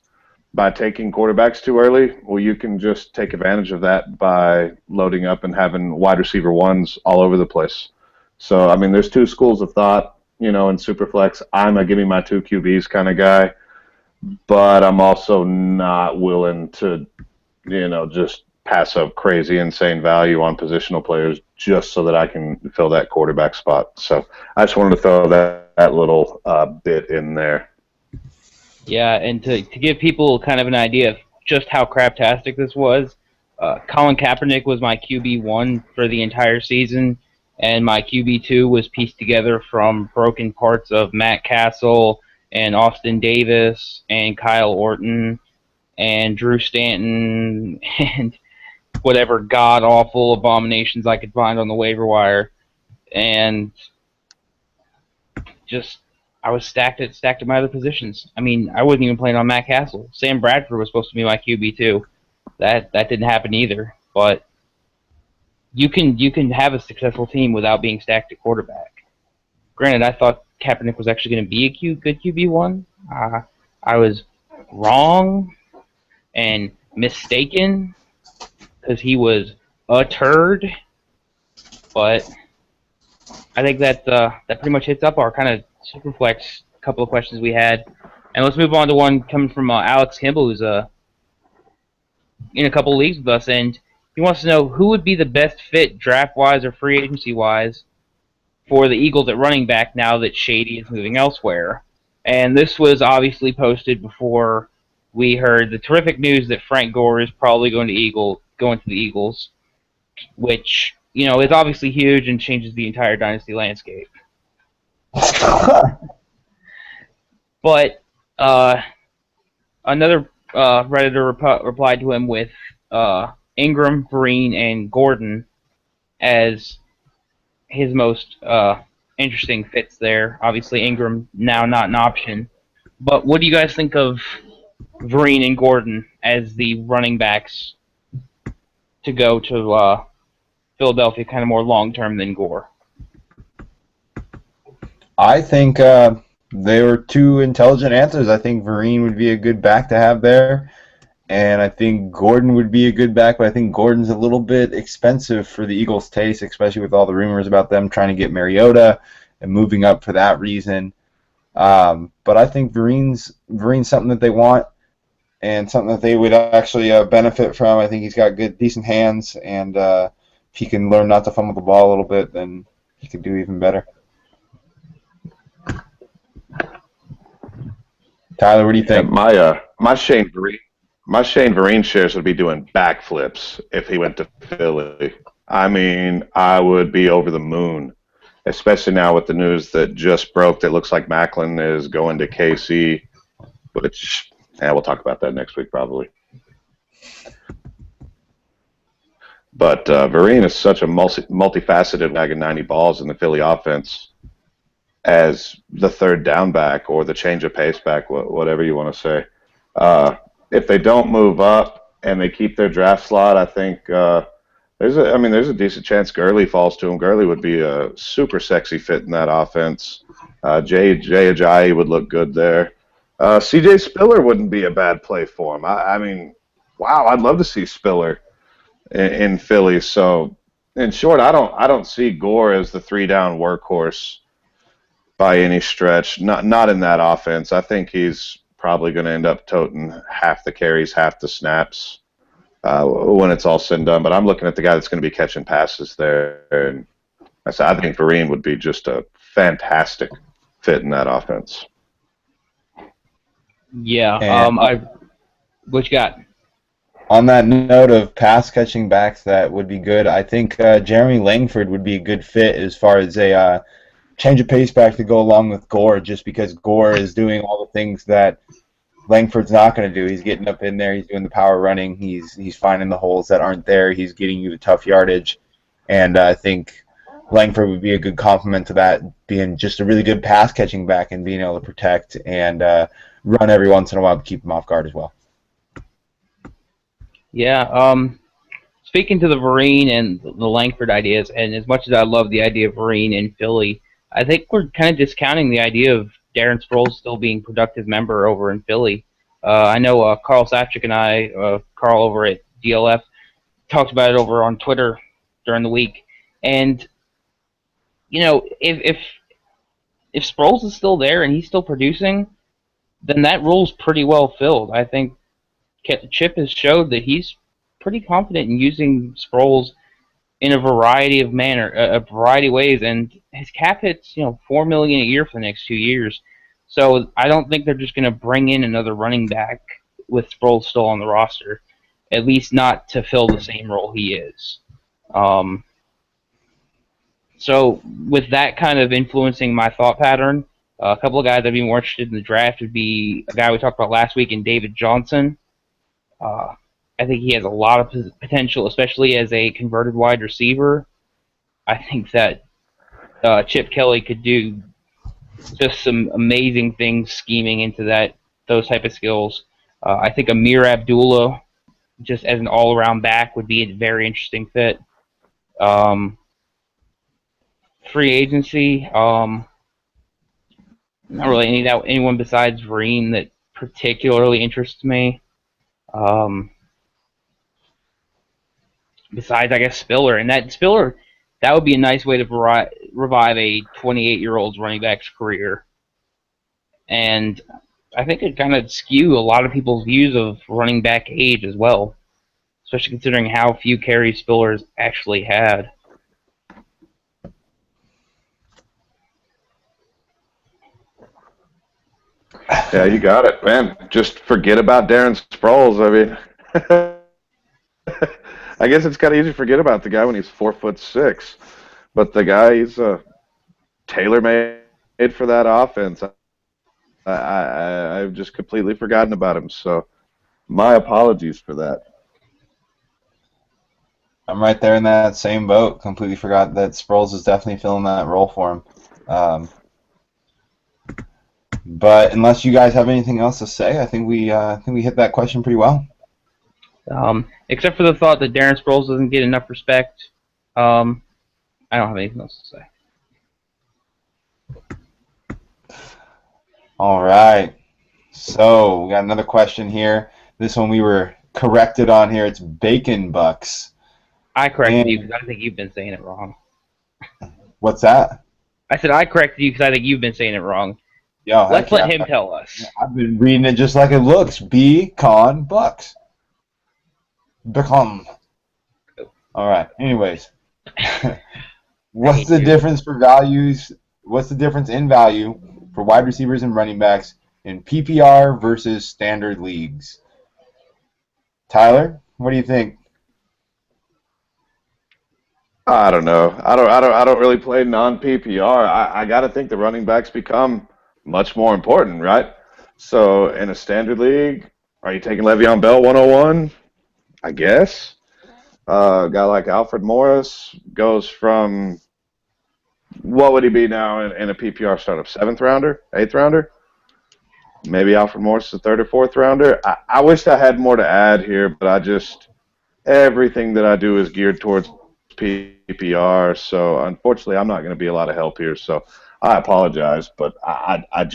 by taking quarterbacks too early, well, you can just take advantage of that by loading up and having wide receiver ones all over the place. So, I mean, there's two schools of thought, in Superflex. I'm a give me my two QBs kind of guy, but I'm also not willing to, just pass up crazy, insane value on positional players just so that I can fill that quarterback spot. So I just wanted to throw that little bit in there. Yeah, and to give people kind of an idea of just how craptastic this was, Colin Kaepernick was my QB1 for the entire season, and my QB2 was pieced together from broken parts of Matt Castle and Austin Davis and Kyle Orton and Drew Stanton and whatever god-awful abominations I could find on the waiver wire. And just, I was stacked at my other positions. I mean, I wasn't even playing on Matt Castle. Sam Bradford was supposed to be my QB2. That didn't happen either. But you can have a successful team without being stacked at quarterback. Granted, I thought Kaepernick was actually going to be a good QB1. I was wrong and mistaken because he was a turd. But I think that pretty much hits up our kind of Superflex couple of questions we had. And let's move on to one coming from Alex Kimball, who's in a couple of leagues with us. And he wants to know who would be the best fit draft-wise or free agency-wise for the Eagles at running back now that Shady is moving elsewhere. And this was obviously posted before we heard the terrific news that Frank Gore is probably going to the Eagles, which, is obviously huge and changes the entire dynasty landscape. But another Redditor replied to him with Ingram, Vereen, and Gordon as his most interesting fits there. Obviously, Ingram now not an option. But what do you guys think of Vereen and Gordon as the running backs to go to Philadelphia kind of more long-term than Gore? I think they were two intelligent answers. I think Vereen would be a good back to have there, and I think Gordon would be a good back, but I think Gordon's a little bit expensive for the Eagles' taste, especially with all the rumors about them trying to get Mariota and moving up for that reason. But I think Vereen's something that they want and something that they would actually benefit from. I think he's got decent hands, and if he can learn not to fumble the ball a little bit, then he could do even better. Tyler, what do you think? Yeah, my Shane Vereen shares would be doing backflips if he went to Philly. I mean, I would be over the moon, especially now with the news that just broke that looks like Macklin is going to KC, which, we'll talk about that next week probably. But Vereen is such a multifaceted bag of 90 balls in the Philly offense as the third down back or the change of pace back, whatever you want to say. If they don't move up and they keep their draft slot, I think there's a decent chance Gurley falls to him. Gurley would be a super sexy fit in that offense. Jay Ajayi would look good there. CJ Spiller wouldn't be a bad play for him. I mean, wow, I'd love to see Spiller in Philly. So, in short, I don't see Gore as the 3-down workhorse by any stretch. Not in that offense. I think he's probably going to end up toting half the carries, half the snaps when it's all said and done. But I'm looking at the guy that's going to be catching passes there. And I think Vereen would be just a fantastic fit in that offense. Yeah, What you got? On that note of pass catching backs that would be good, I think Jeremy Langford would be a good fit as far as a change of pace back to go along with Gore, just because Gore is doing all the things that Langford's not going to do. He's getting up in there. He's doing the power running. He's finding the holes that aren't there. He's getting you the tough yardage. And I think Langford would be a good complement to that, being just a really good pass catching back and being able to protect and run every once in a while to keep him off guard as well. Yeah. Speaking to the Vereen and the Langford ideas, and as much as I love the idea of Vereen in Philly, I think we're kind of discounting the idea of Darren Sproles still being a productive member over in Philly. I know Carl Safchik and I, Carl over at DLF, talked about it over on Twitter during the week. And, you know, if Sproles is still there and he's still producing, then that role's pretty well filled. I think Chip has showed that he's pretty confident in using Sproles in a variety of ways, and his cap hits $4 million a year for the next 2 years. So I don't think they're just going to bring in another running back with Sproles still on the roster, at least not to fill the same role he is. So with that kind of influencing my thought pattern, a couple of guys I'd be more interested in the draft would be a guy we talked about last week in David Johnson. I think he has a lot of potential, especially as a converted wide receiver. I think that Chip Kelly could do just some amazing things scheming into those type of skills. I think Amir Abdullah, just as an all-around back, would be a very interesting fit. Free agency, not really anyone besides Vereen that particularly interests me. Besides, I guess, Spiller. And that would be a nice way to revive a 28-year-old's running back's career. And I think it kind of skew a lot of people's views of running back age as well, especially considering how few carries Spiller's actually had. Yeah, you got it, man. Just forget about Darren Sproles. I mean, I guess it's kind of easy to forget about the guy when he's 4'6", but the guy he's tailor-made for that offense. I've just completely forgotten about him. So, my apologies for that. I'm right there in that same boat. Completely forgot that Sproles is definitely filling that role for him. But unless you guys have anything else to say, I think we hit that question pretty well. Except for the thought that Darren Sproles doesn't get enough respect, I don't have anything else to say. All right. So we got another question here. This one we were corrected on here. It's Bacon Bucks. I corrected you because I think you've been saying it wrong. What's that? I said I corrected you because I think you've been saying it wrong. Yo, Let's let him tell us. I've been reading it just like it looks. Bacon Bucks. Become. All right. Anyways, what's the difference for values? What's the difference in value for wide receivers and running backs in PPR versus standard leagues? Tyler, what do you think? I don't know. I don't really play non-PPR. I got to think the running backs become much more important, right? So in a standard league, are you taking Le'Veon Bell 101? I guess. A guy like Alfred Morris goes from, what would he be now in a PPR startup? 7th rounder? 8th rounder? Maybe Alfred Morris is a 3rd or 4th rounder. I wish I had more to add here, but everything that I do is geared towards PPR, so unfortunately I'm not going to be a lot of help here, so I apologize, but I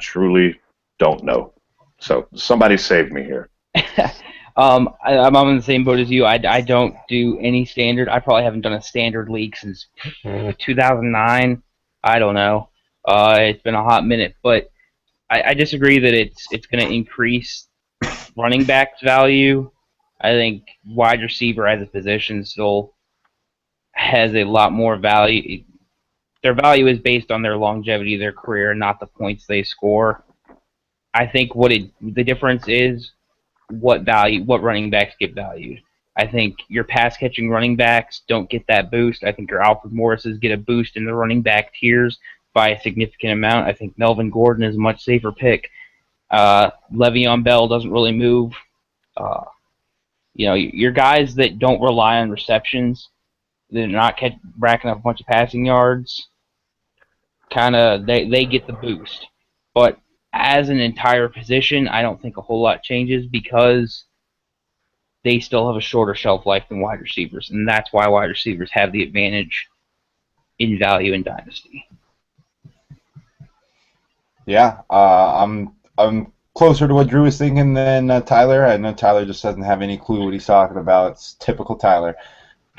truly don't know. So somebody save me here. I'm on the same boat as you. I don't do any standard. I probably haven't done a standard league since 2009. I don't know. It's been a hot minute, but I disagree that it's going to increase running back's value. I think wide receiver as a position still has a lot more value. Their value is based on their longevity of their career, not the points they score. I think the difference is what running backs get valued. I think your pass-catching running backs don't get that boost. I think your Alfred Morrises get a boost in the running back tiers by a significant amount. I think Melvin Gordon is a much safer pick. Le'Veon Bell doesn't really move. Your guys that don't rely on receptions, they're not racking up a bunch of passing yards, they get the boost. But as an entire position, I don't think a whole lot changes because they still have a shorter shelf life than wide receivers, and that's why wide receivers have the advantage in value in Dynasty. Yeah, I'm closer to what Drew was thinking than Tyler. I know Tyler just doesn't have any clue what he's talking about. It's typical Tyler.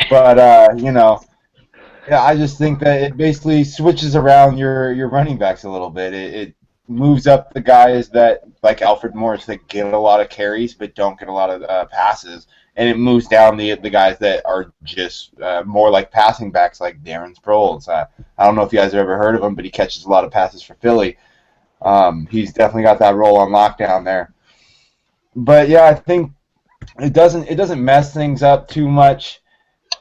But yeah, I just think that it basically switches around your running backs a little bit. It moves up the guys that, like Alfred Morris, that get a lot of carries but don't get a lot of passes, and it moves down the guys that are just more like passing backs, like Darren Sproles. I don't know if you guys have ever heard of him, but he catches a lot of passes for Philly. He's definitely got that role on lockdown there. But yeah, I think it doesn't mess things up too much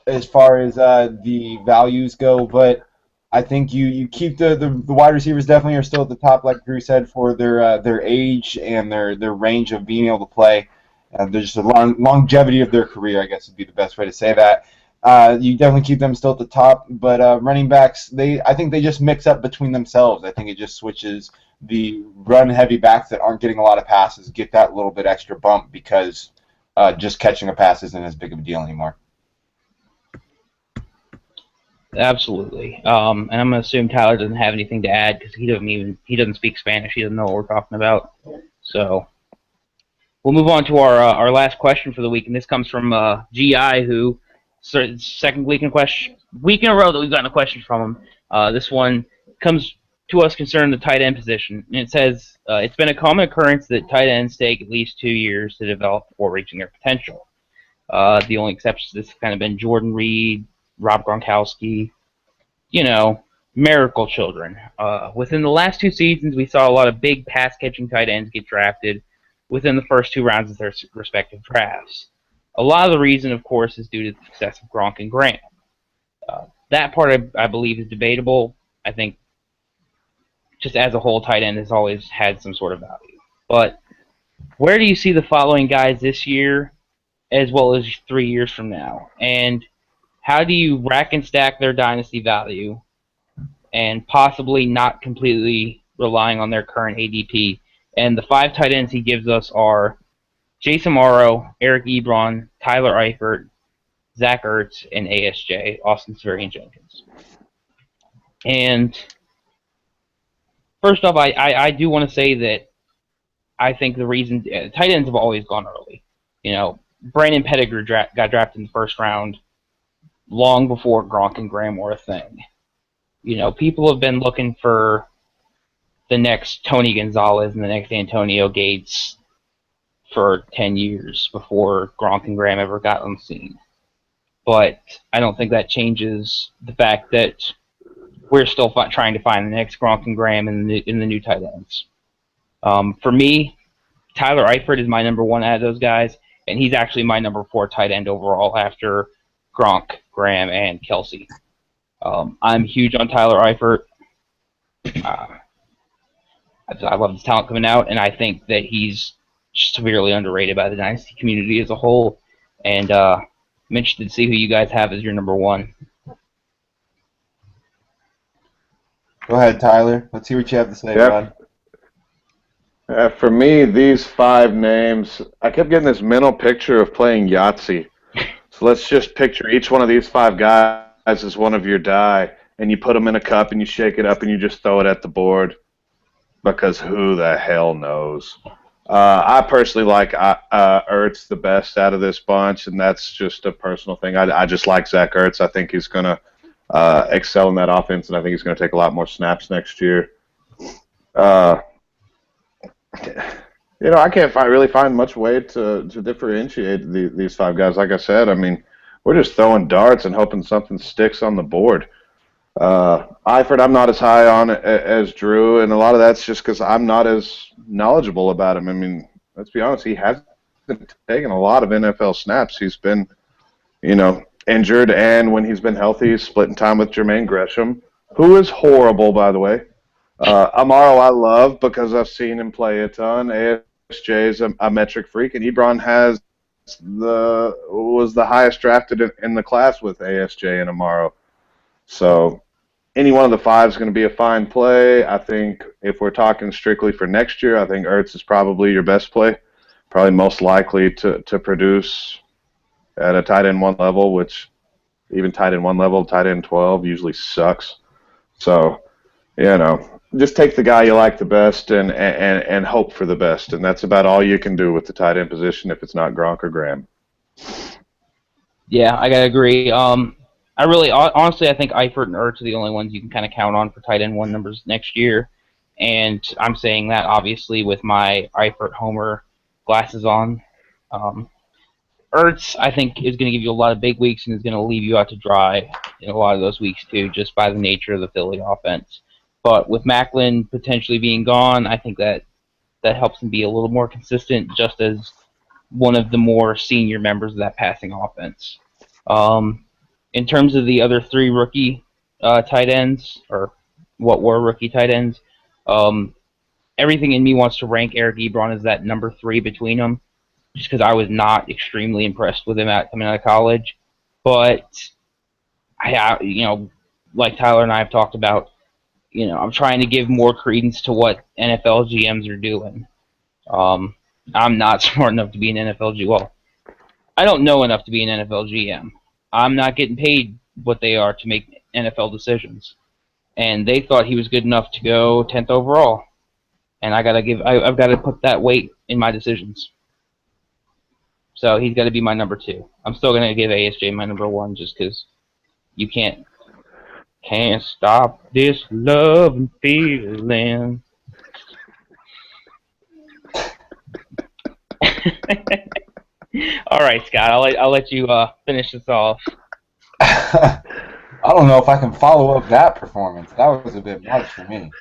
as far as the values go, but I think you keep the wide receivers definitely are still at the top, like Drew said, for their age and their range of being able to play. There's just a longevity of their career, I guess would be the best way to say that. You definitely keep them still at the top, but running backs, I think they just mix up between themselves. I think it just switches the run-heavy backs that aren't getting a lot of passes, get that little bit extra bump because just catching a pass isn't as big of a deal anymore. Absolutely. And I'm going to assume Tyler doesn't have anything to add because he doesn't speak Spanish. He doesn't know what we're talking about. So we'll move on to our last question for the week, and this comes from GI, who second week in a row that we've gotten a question from him. This one comes to us concerning the tight end position, and it says it's been a common occurrence that tight ends take at least 2 years to develop before reaching their potential. The only exceptions to this have kind of been Jordan Reed, Rob Gronkowski, miracle children. Within the last 2 seasons, we saw a lot of big pass-catching tight ends get drafted within the first 2 rounds of their respective drafts. A lot of the reason, of course, is due to the success of Gronk and Graham. That part, I believe, is debatable. I think just as a whole, tight end has always had some sort of value. But where do you see the following guys this year as well as 3 years from now? And how do you rack and stack their dynasty value and possibly not completely relying on their current ADP? And the 5 tight ends he gives us are Jason Morrow, Eric Ebron, Tyler Eifert, Zach Ertz, and ASJ, Austin Seferian-Jenkins. And first off, I do want to say that I think the reason tight ends have always gone early. Brandon Pettigrew got drafted in the first round long before Gronk and Graham were a thing. People have been looking for the next Tony Gonzalez and the next Antonio Gates for 10 years before Gronk and Graham ever got on the scene. But I don't think that changes the fact that we're still trying to find the next Gronk and Graham in the new tight ends. For me, Tyler Eifert is my number 1 out of those guys, and he's actually my number 4 tight end overall after Gronk, Graham, and Kelsey. I'm huge on Tyler Eifert. I love his talent coming out, and I think that he's severely underrated by the Dynasty community as a whole. And I'm interested to see who you guys have as your number 1. Go ahead, Tyler. Let's hear what you have to say, bud. For me, these 5 names, I kept getting this mental picture of playing Yahtzee. So let's just picture each one of these 5 guys as one of your die, and you put them in a cup and you shake it up and you just throw it at the board because who the hell knows? I personally like Ertz the best out of this bunch, and that's just a personal thing. I just like Zach Ertz. I think he's going to excel in that offense, and I think he's going to take a lot more snaps next year. I can't really find much way to differentiate these 5 guys. Like I said, I mean, we're just throwing darts and hoping something sticks on the board. Eifert, I'm not as high on as Drew, and a lot of that's just because I'm not as knowledgeable about him. I mean, let's be honest, he hasn't been taking a lot of NFL snaps. He's been, injured, and when he's been healthy, he's splitting time with Jermaine Gresham, who is horrible, by the way. Amaro I love because I've seen him play a ton. ASJ is a metric freak, and Ebron was the highest drafted in the class with ASJ and Amaro. So any one of the five is going to be a fine play. I think if we're talking strictly for next year, I think Ertz is probably your best play, probably most likely to produce at a tight end 1 level, which even tight end 1 level, tight end 12 usually sucks. So, just take the guy you like the best and hope for the best, and that's about all you can do with the tight end position if it's not Gronk or Graham. Yeah, I gotta agree. Honestly, I think Eifert and Ertz are the only ones you can kind of count on for tight end 1 numbers next year, and I'm saying that obviously with my Eifert Homer glasses on. Ertz, I think, is going to give you a lot of big weeks and is going to leave you out to dry in a lot of those weeks too, just by the nature of the Philly offense. But with Macklin potentially being gone, I think that helps him be a little more consistent, just as one of the more senior members of that passing offense. In terms of the other 3 rookie tight ends, or what were rookie tight ends, everything in me wants to rank Eric Ebron as that number 3 between them, just because I was not extremely impressed with him coming out of college. But, like Tyler and I have talked about, I'm trying to give more credence to what NFL GMs are doing. I'm not smart enough to be an NFL GM. Well, I don't know enough to be an NFL GM. I'm not getting paid what they are to make NFL decisions. And they thought he was good enough to go 10th overall. And I've got to put that weight in my decisions. So he's got to be my number 2. I'm still going to give ASJ my number 1 just because you can't stop this love and feeling. All right, Scott, I'll let you finish this off. I don't know if I can follow up that performance. That was a bit much for me.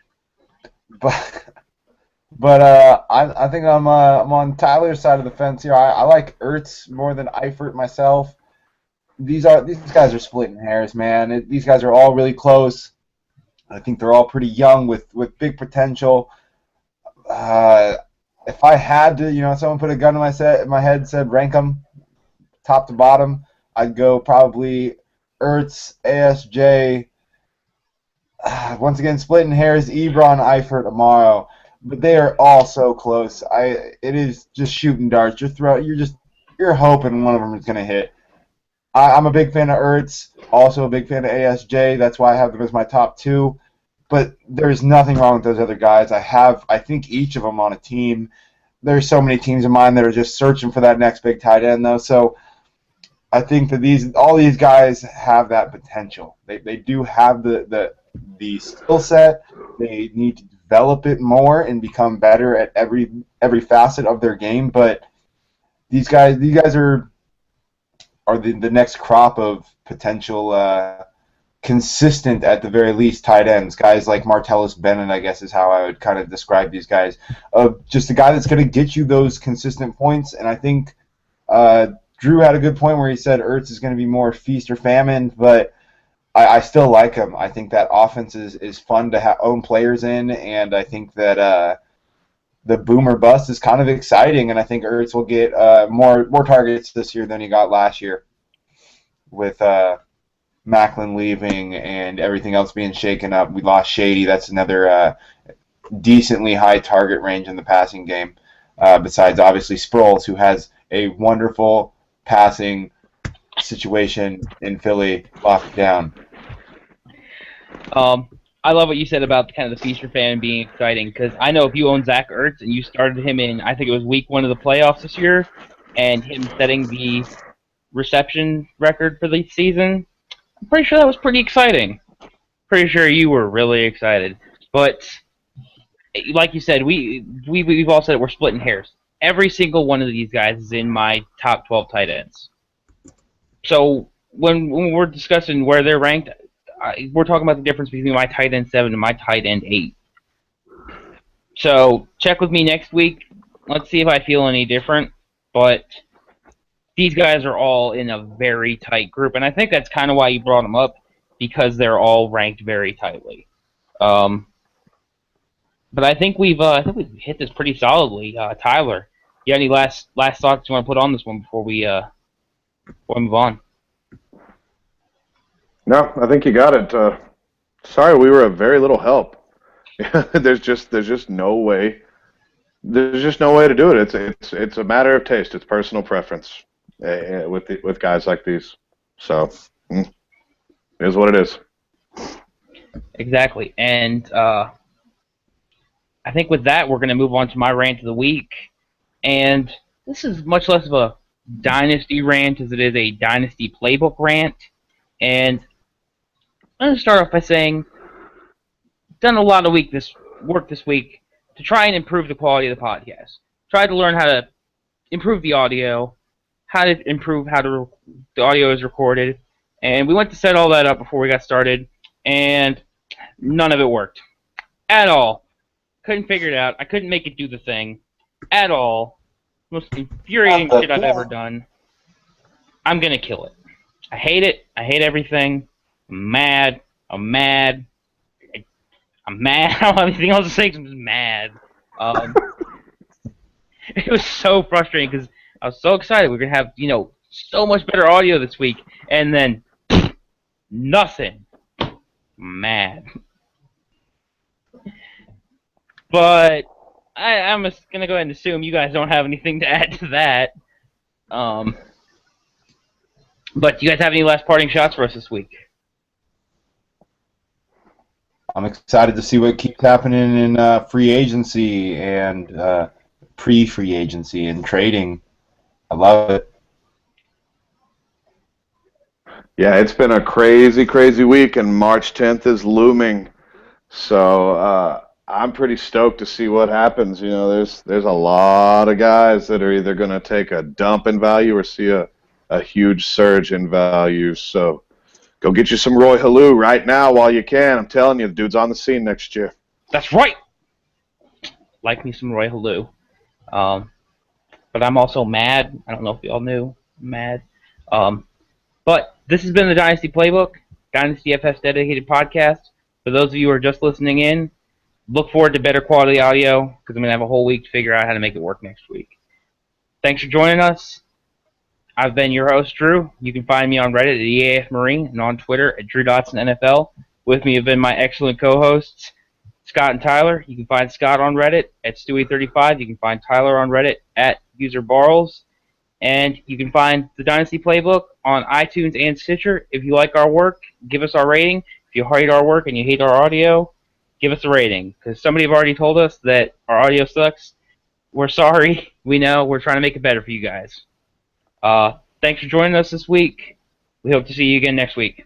But I think I'm on Tyler's side of the fence here. I like Ertz more than Eifert myself. These guys are splitting hairs, man. These guys are all really close. I think they're all pretty young with big potential. If I had to, someone put a gun in my head, said rank them top to bottom, I'd go probably Ertz, ASJ. Once again, splitting hairs, Ebron, Eifert, Amaro. But they are all so close. It is just shooting darts. You're hoping one of them is going to hit. I'm a big fan of Ertz, also a big fan of ASJ. That's why I have them as my top 2. But there's nothing wrong with those other guys. I think each of them on a team. There's so many teams of mine that are just searching for that next big tight end, though. So I think that all these guys have that potential. They do have the skill set. They need to develop it more and become better at every facet of their game. But these guys are the next crop of potential consistent, at the very least, tight ends. Guys like Martellus Bennett, I guess, is how I would kind of describe these guys. Just a guy that's going to get you those consistent points. And I think Drew had a good point where he said Ertz is going to be more feast or famine, but I still like him. I think that offense is fun to own players in, and I think that the boomer bust is kind of exciting, and I think Ertz will get more targets this year than he got last year with Macklin leaving and everything else being shaken up. We lost Shady. That's another decently high target range in the passing game, besides obviously Sproles, who has a wonderful passing situation in Philly locked down. I love what you said about kind of the feature fan being exciting, because I know if you own Zach Ertz and you started him in, I think it was week 1 of the playoffs this year, and him setting the reception record for the season, I'm pretty sure that was pretty exciting. Pretty sure you were really excited. But like you said, we've all said we're splitting hairs. Every single one of these guys is in my top 12 tight ends. So when we're discussing where they're ranked, we're talking about the difference between my tight end 7 and my tight end 8. So check with me next week. Let's see if I feel any different. but these guys are all in a very tight group, and I think that's kind of why you brought them up, because they're all ranked very tightly. But I think we've hit this pretty solidly. Tyler, you got any last thoughts you want to put on this one before we move on? No, I think you got it. Sorry, we were of very little help. There's just no way. There's just no way to do it. It's a matter of taste. It's personal preference with guys like these. So it is what it is. Exactly, and I think with that we're going to move on to my rant of the week, and this is much less of a Dynasty rant as it is a Dynasty Playbook rant, and I'm going to start off by saying done a lot of work this week to try and improve the quality of the podcast. Tried to learn how to improve the audio, how to improve the audio is recorded, and we went to set all that up before we got started, and none of it worked at all. Couldn't figure it out. I couldn't make it do the thing at all. Most infuriating shit I've ever done. I'm gonna kill it. I hate it. I hate everything. I'm mad. I'm mad. I don't have anything else to say 'cause I'm just mad. It was so frustrating because I was so excited we were gonna have so much better audio this week, and then nothing. Mad. But I'm just gonna go ahead and assume you guys don't have anything to add to that. But do you guys have any last parting shots for us this week? I'm excited to see what keeps happening in free agency and pre-free agency and trading. I love it. Yeah, it's been a crazy, crazy week, and March 10th is looming. So I'm pretty stoked to see what happens. There's a lot of guys that are either going to take a dump in value or see a huge surge in value. So go get you some Roy Halou right now while you can. I'm telling you, the dude's on the scene next year. That's right. Like me some Roy Halou. But I'm also mad. I don't know if y'all knew. I'm mad. But this has been the Dynasty Playbook, Dynasty FF's dedicated podcast. For those of you who are just listening in, look forward to better quality audio because I'm going to have a whole week to figure out how to make it work next week. Thanks for joining us. I've been your host, Drew. You can find me on Reddit at EAF Marine and on Twitter at DrewDotson NFL. With me have been my excellent co-hosts, Scott and Tyler. You can find Scott on Reddit at Stewie35. You can find Tyler on Reddit at UserBarrels. And you can find the Dynasty Playbook on iTunes and Stitcher. If you like our work, give us our rating. If you hate our work and you hate our audio, give us a rating. Because somebody have already told us that our audio sucks. We're sorry. We know. We're trying to make it better for you guys. Thanks for joining us this week. We hope to see you again next week.